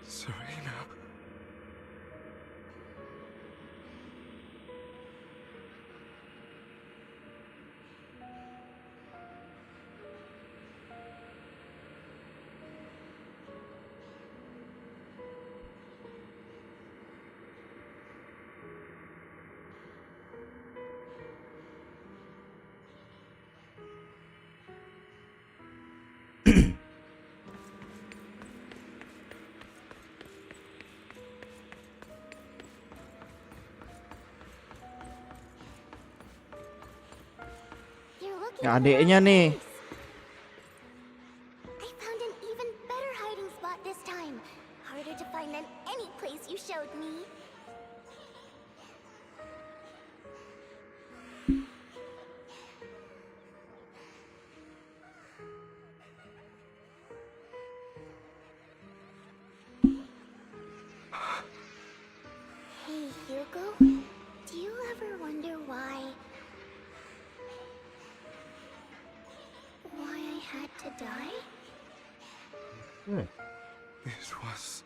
Serena. Ya, adeknya nih. I found an even better hiding spot this time. Harder to find than any place you showed me. Hey, Hugo. Do you ever wonder why I had to die? It was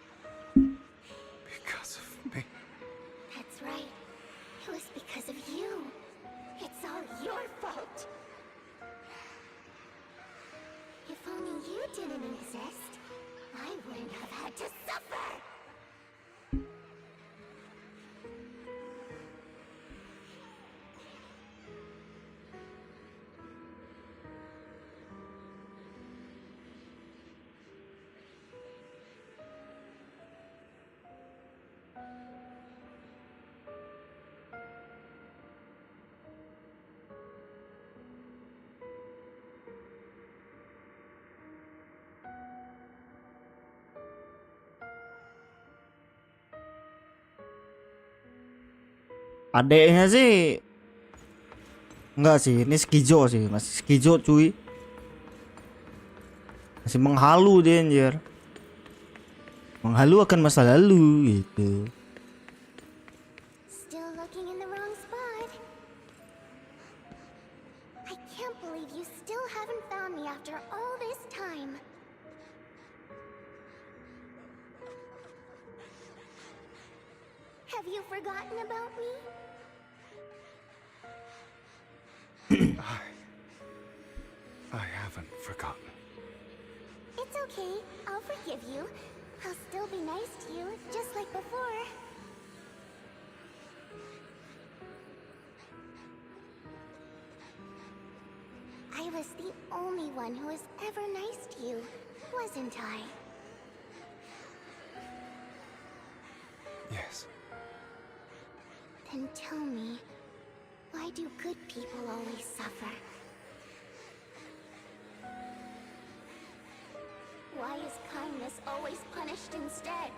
because of me. That's right. It was because of you. It's all your fault. If only you didn't exist, I wouldn't have had to suffer. Adeknya sih enggak sih, ini skizo sih, masih skizo cuy. Masih menghalu dia anjir. Menghalu akan masa lalu gitu. Still looking in the wrong spot. I can't believe you still haven't found me after all this time. Have you forgotten about me? I haven't forgotten. It's okay. I'll forgive you. I'll still be nice to you, just like before. I was the only one who was ever nice to you, wasn't I? Yes. Then tell me, why do good people always suffer? Why is kindness always punished instead?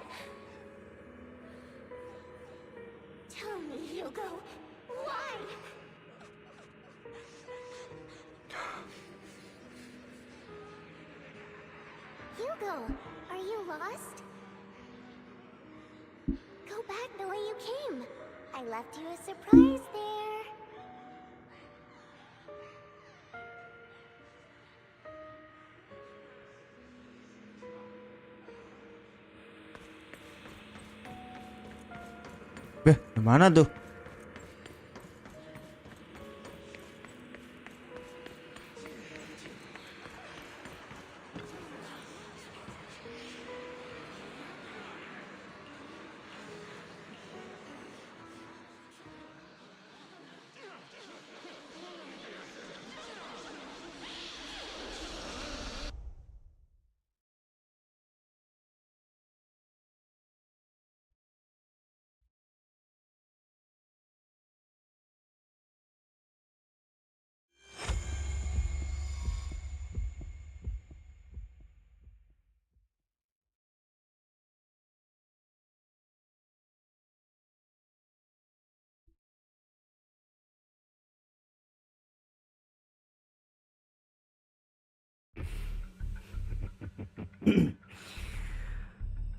Tell me, Hugo, why? Hugo, are you lost? Go back the way you came. I left you a surprise there. Gimana tuh?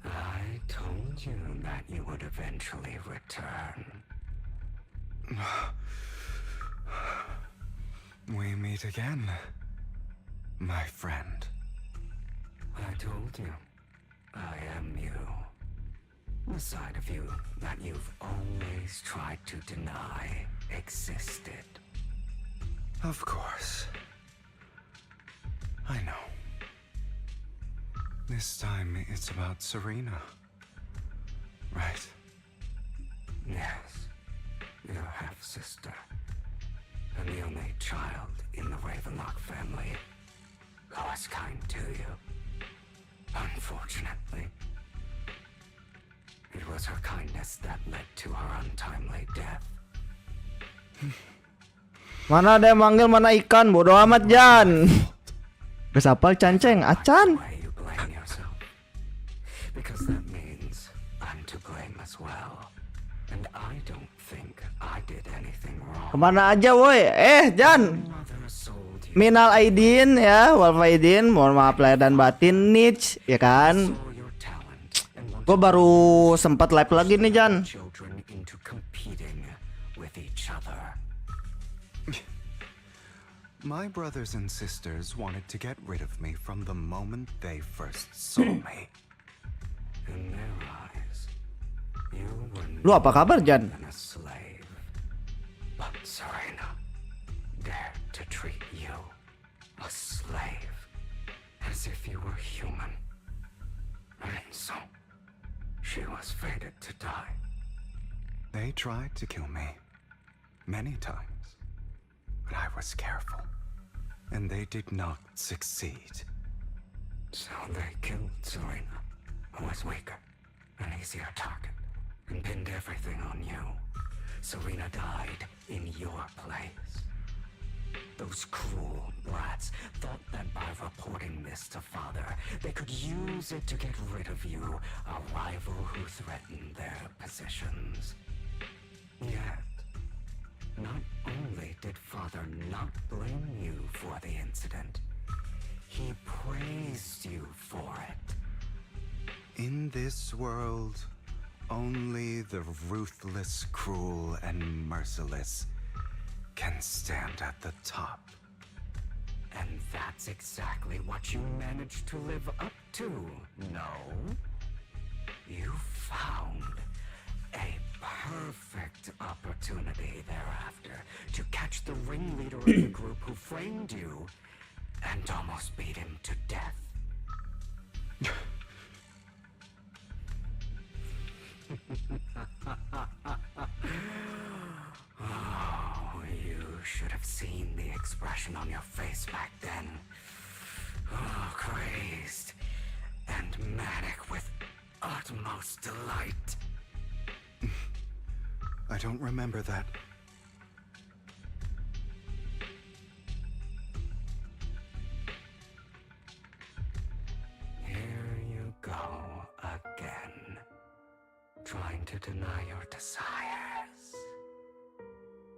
I told you that you would eventually return. We meet again, my friend. I told you, I am you. The side of you that you've always tried to deny existed. Of course. I know. This time it's about Serena. Right? Yes, your half-sister, and the only child in the Ravenlock family who was kind to you. Unfortunately, it was her kindness that led to her untimely death. Mana ada yang manggil mana ikan, bodoh amat Jan. Kesapal canceng, acan. Because that means I'm to blame as well. And I don't think I did anything wrong. Kemana aja woi? Jan. Minal aidin ya, wal faidin, mohon maaf lahir dan batin niche, ya kan? Gue baru sempat live lagi nih Jan. My brothers and sisters wanted to get rid of me from the moment they first saw me. In their eyes, you were Lu apa kabar Jan? a slave. But Serena dared to treat you, a slave, as if you were human. And so, she was fated to die. They tried to kill me many times, but I was careful, and they did not succeed. So they killed Serena, who was weaker, an easier target, and pinned everything on you. Serena died in your place. Those cruel brats thought that by reporting this to Father, they could use it to get rid of you, a rival who threatened their positions. Yet, not only did Father not blame you for the incident, he praised you for it. In this world, only the ruthless, cruel, and merciless can stand at the top. And that's exactly what you managed to live up to, no? You found a perfect opportunity thereafter to catch the ringleader of the group who framed you and almost beat him to death. Oh, you should have seen the expression on your face back then. Oh, crazed and manic with utmost delight. I don't remember that. Here you go again, trying to deny your desires.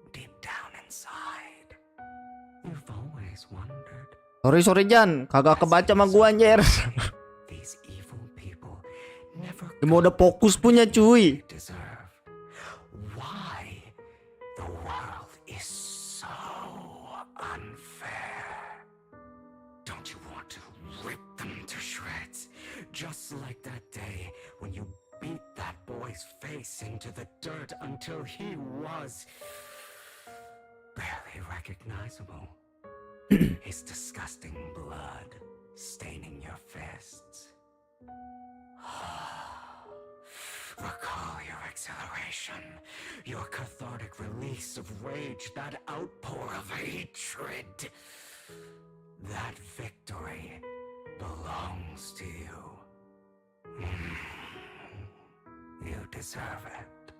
Deep down inside, you've always wondered. Sorry Jan, kagak kebaca sama gua anjir. These evil people never Mau udah fokus punya cuy. deserve. Why the world is so unfair. Don't you want to rip them to shreds? Just like that day when you beat that boy's face into the dirt until he was barely recognizable. His disgusting blood staining your fists. Recall your exhilaration, your cathartic release of rage, that outpour of hatred. That victory belongs to you. You deserve it.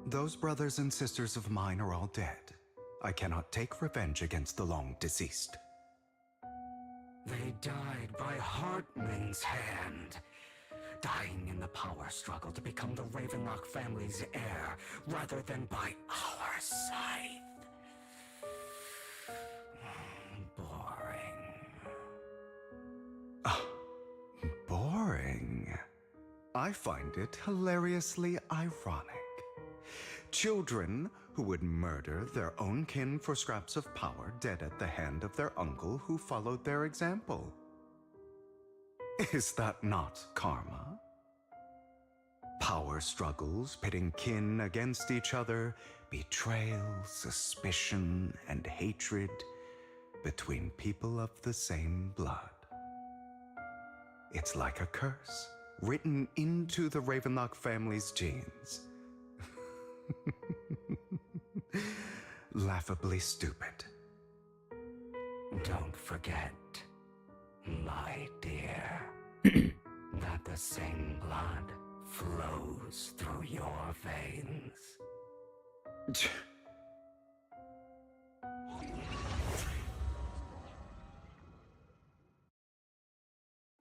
Those brothers and sisters of mine are all dead. I cannot take revenge against the long deceased. They died by Hartman's hand, dying in the power struggle to become the Ravenlock family's heir, rather than by our scythe. Boring. I find it hilariously ironic. Children who would murder their own kin for scraps of power dead at the hand of their uncle who followed their example. Is that not karma? Power struggles pitting kin against each other, betrayal, suspicion, and hatred between people of the same blood. It's like a curse written into the Ravenlock family's genes. Laughably stupid. Don't forget, my dear, that the same blood flows through your veins.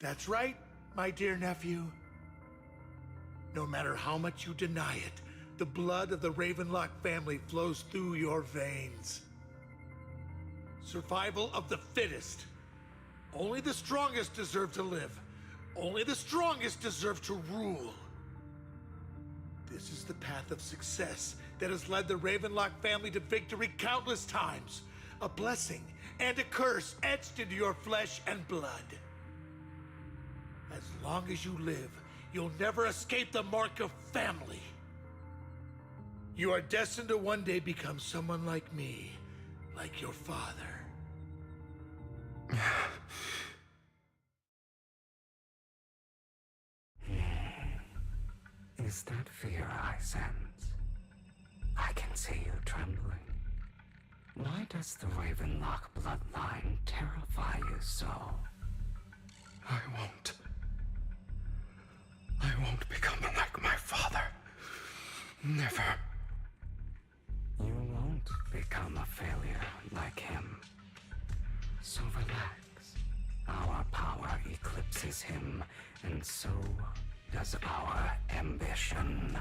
That's right, my dear nephew. No matter how much you deny it, the blood of the Ravenlock family flows through your veins. Survival of the fittest. Only the strongest deserve to live. Only the strongest deserve to rule. This is the path of success that has led the Ravenlock family to victory countless times. A blessing and a curse etched into your flesh and blood. As long as you live, you'll never escape the mark of family. You are destined to one day become someone like me, like your father. Is that fear I sense? I can see you trembling. Why does the Ravenlock bloodline terrify you so? I won't become like my father. Never. You won't become a failure like him. So relax. Our power eclipses him, and so does our ambition.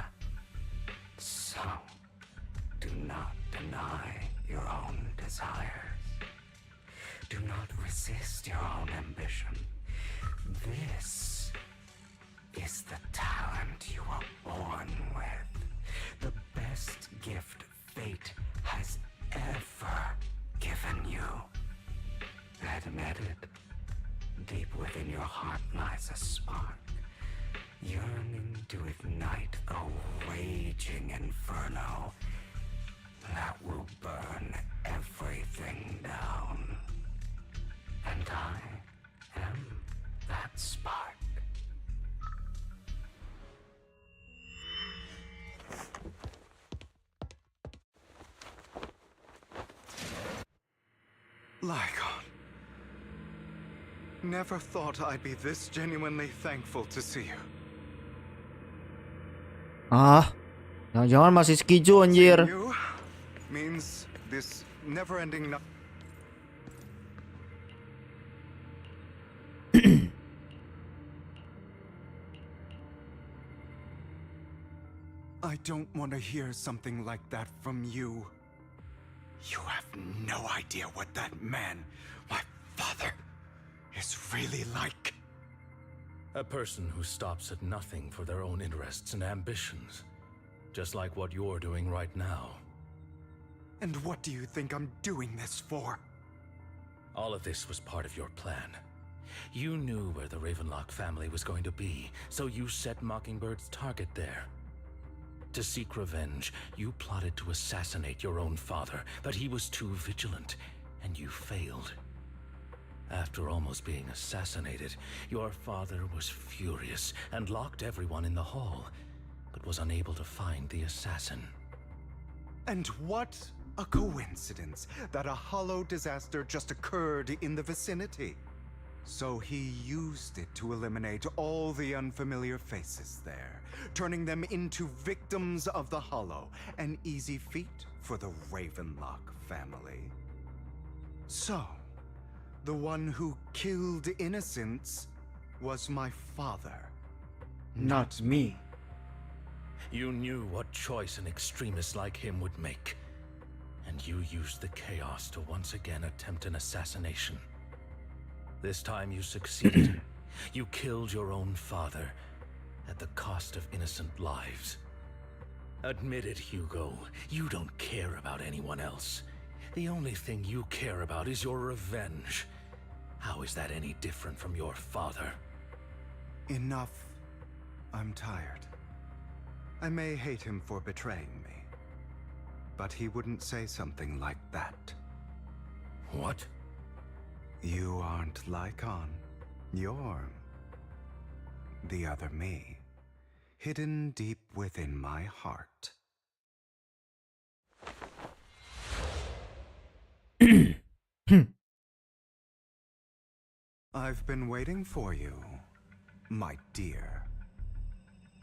So, do not deny your own desires. Do not resist your own ambition. This is the talent you were born with. The best gift fate has ever given you. Admit it. Deep within your heart lies a spark, yearning to ignite a raging inferno that will burn everything down. And I am that spark. Lygon. Never thought I'd be this genuinely thankful to see you. Ah, jangan-jangan masih skijo anjir. Seeing you means this never-ending I don't want to hear something like that from you. You have no idea what that man, my father, is really like. A person who stops at nothing for their own interests and ambitions. Just like what you're doing right now. And what do you think I'm doing this for? All of this was part of your plan. You knew where the Ravenlock family was going to be, so you set Mockingbird's target there. To seek revenge, you plotted to assassinate your own father, but he was too vigilant, and you failed. After almost being assassinated, your father was furious and locked everyone in the hall, but was unable to find the assassin. And what a coincidence that a hollow disaster just occurred in the vicinity. So he used it to eliminate all the unfamiliar faces there, turning them into victims of the hollow, an easy feat for the Ravenlock family. So, the one who killed innocents was my father. Not me. You knew what choice an extremist like him would make, and you used the chaos to once again attempt an assassination. This time you succeeded. You killed your own father at the cost of innocent lives. Admit it, Hugo. You don't care about anyone else. The only thing you care about is your revenge. How is that any different from your father? Enough. I'm tired. I may hate him for betraying me, but he wouldn't say something like that. What? You aren't Lycon. You're the other me, hidden deep within my heart. I've been waiting for you, my dear.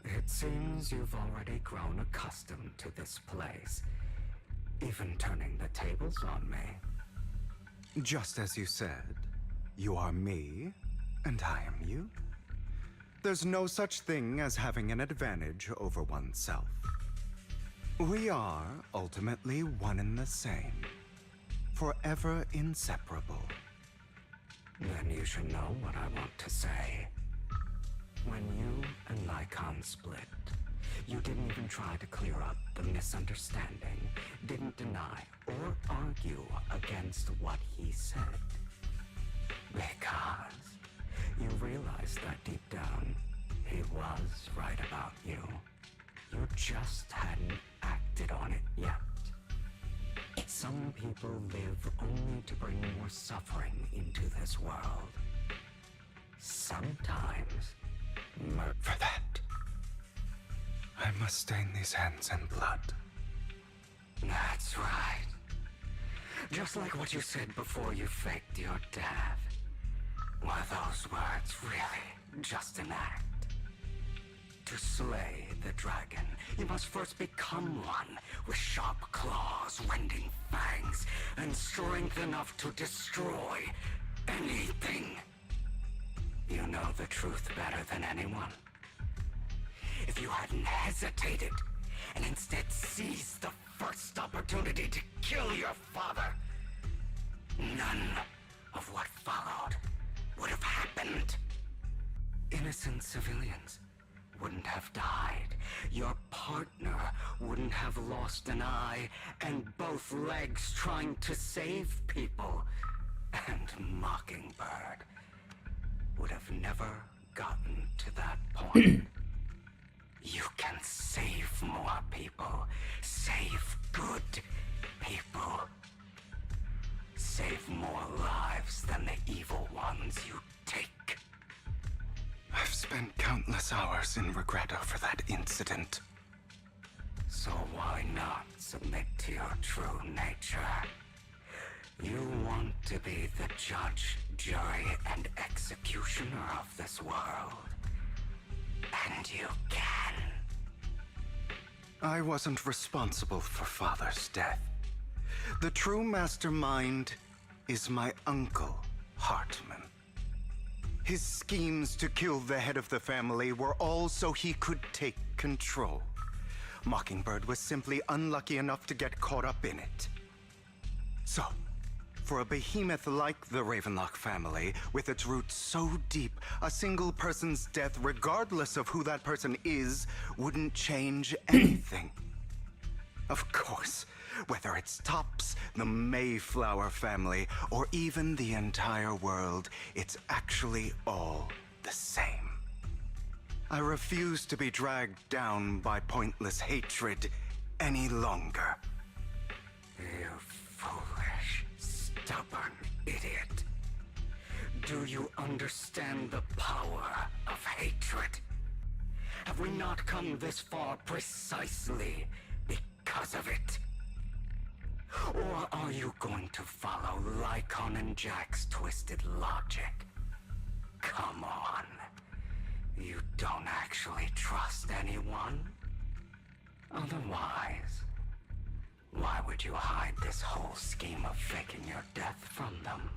It seems you've already grown accustomed to this place, even turning the tables on me. Just as you said, you are me, and I am you. There's no such thing as having an advantage over oneself. We are ultimately one and the same, forever inseparable. Then you should know what I want to say. When you and Lycon split, you didn't even try to clear up the misunderstanding, didn't deny or argue against what he said. Because you realized that deep down, he was right about you. You just hadn't acted on it yet. Some people live only to bring more suffering into this world. Sometimes, For that, I must stain these hands in blood. That's right. Just like what you said before you faked your death. Were those words really just an act? To slay the dragon, you must first become one with sharp claws, rending fangs, and strength enough to destroy anything. You know the truth better than anyone. If you hadn't hesitated and instead seized the first opportunity to kill your father, none of what followed would have happened. Innocent civilians wouldn't have died. Your partner wouldn't have lost an eye and both legs trying to save people. And Mockingbird would have never gotten to that point. You can save more people. Save good people. Save more lives than the evil ones you take. I've spent countless hours in regret over that incident. So why not submit to your true nature? You want to be the judge, jury, and executioner of this world. And you can. I wasn't responsible for Father's death. The true mastermind is my uncle, Hartman. His schemes to kill the head of the family were all so he could take control. Mockingbird was simply unlucky enough to get caught up in it. So, for a behemoth like the Ravenlock family, with its roots so deep, a single person's death, regardless of who that person is, wouldn't change anything. Of course, Whether it's Tops, the Mayflower family, or even the entire world, it's actually all the same. I refuse to be dragged down by pointless hatred any longer. You foolish, stubborn idiot. Do you understand the power of hatred? Have we not come this far precisely because of it? Or are you going to follow Lycon and Jack's twisted logic? Come on. You don't actually trust anyone? Otherwise, why would you hide this whole scheme of faking your death from them?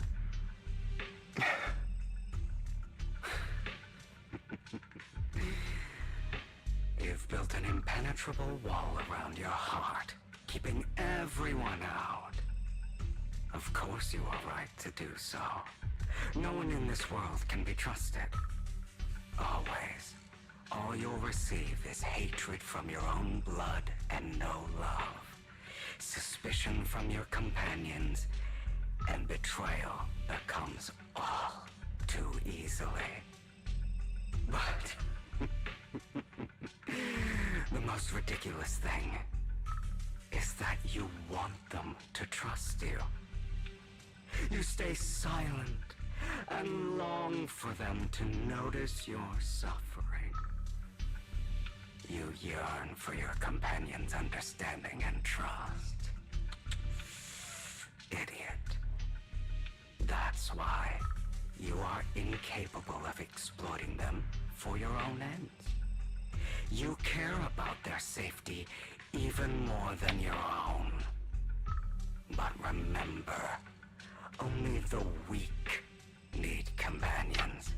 You've built an impenetrable wall around your heart, keeping everyone out. Of course you are right to do so. No one in this world can be trusted. Always. All you'll receive is hatred from your own blood and no love. Suspicion from your companions, and betrayal that comes all too easily. But the most ridiculous thing is that you want them to trust you. You stay silent and long for them to notice your suffering. You yearn for your companion's understanding and trust. Idiot. That's why you are incapable of exploiting them for your own ends. You care about their safety even more than your own. But remember, only the weak need companions.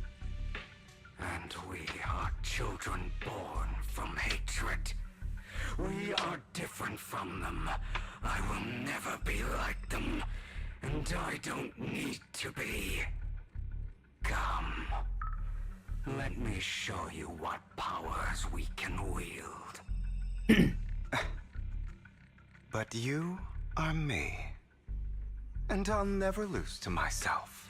And we are children born from hatred. We are different from them. I will never be like them, and I don't need to be. Come, let me show you what powers we can wield. But you are me, and I'll never lose to myself.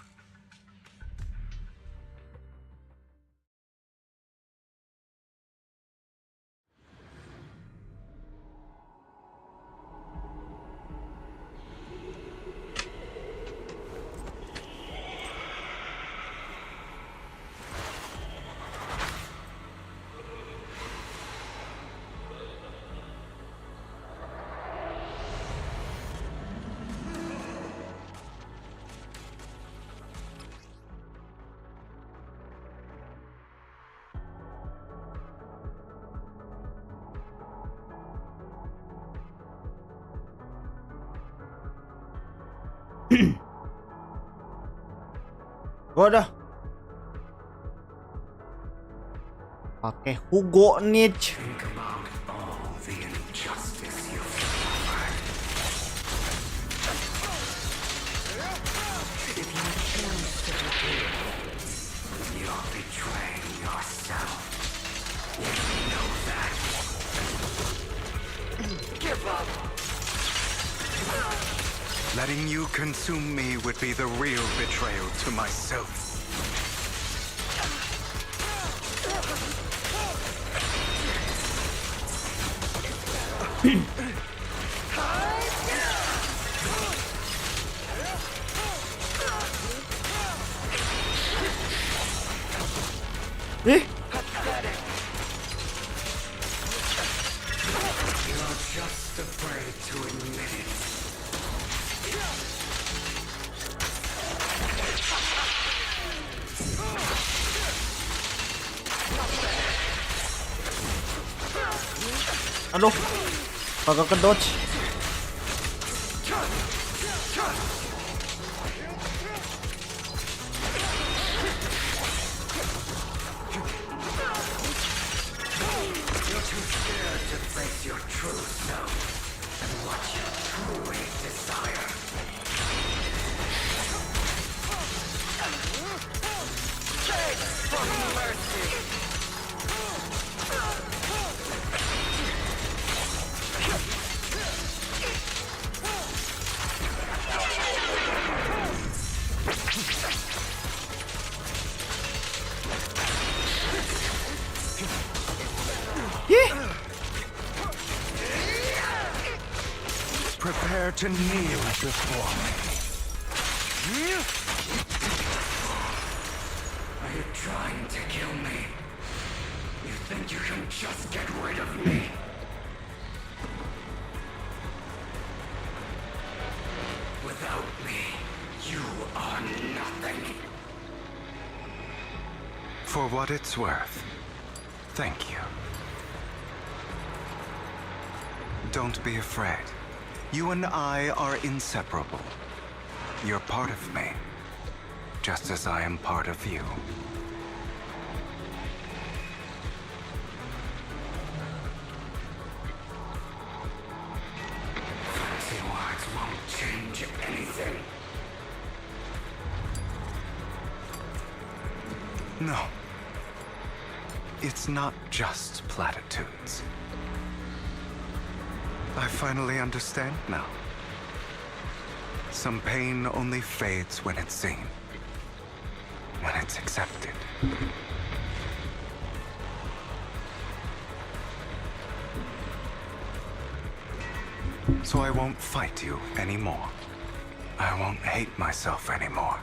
Gua dah pakai Hugo Niche. Letting you consume me would be the real betrayal to myself. Eh? You're just afraid to admit it. Aduh, kagak ke dodge. You're too scared to face your true self and what you truly desire. Beg for mercy. Prepare to kneel before me. Are you trying to kill me? You think you can just get rid of me? Without me, you are nothing. For what it's worth, thank you. Don't be afraid. You and I are inseparable. You're part of me, just as I am part of you. Fancy words won't change anything. No. It's not just platitudes. I finally understand now. Some pain only fades when it's seen, when it's accepted. So I won't fight you anymore. I won't hate myself anymore.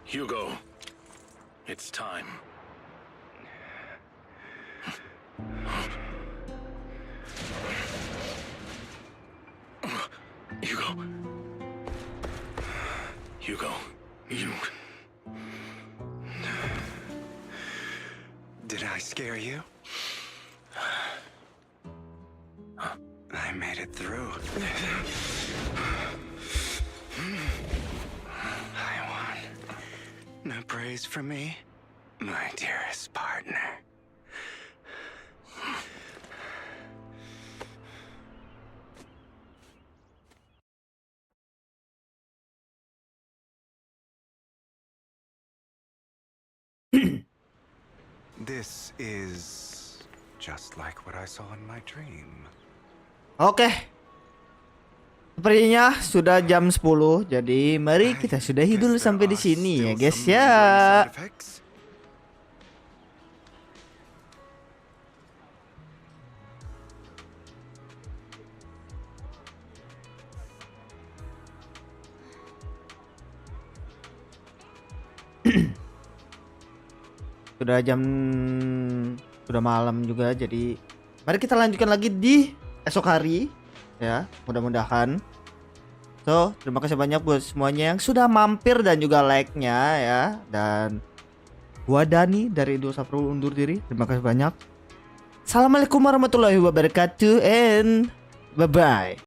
Hugo, it's time. Hugo. Hugo, you... Did I scare you? I made it through. I won. No praise for me, my dearest partner. This is just like what I saw in my dream. Oke. Sepertinya sudah jam 10. Jadi mari kita sudahi dulu sampai di sini ya, guys ya. Sudah malam juga, jadi mari kita lanjutkan lagi di esok hari ya, mudah-mudahan. So, terima kasih banyak buat semuanya yang sudah mampir dan juga like-nya ya. Dan gua Dani dari Indo Saprul undur diri. Terima kasih banyak. Assalamualaikum warahmatullahi wabarakatuh and bye-bye.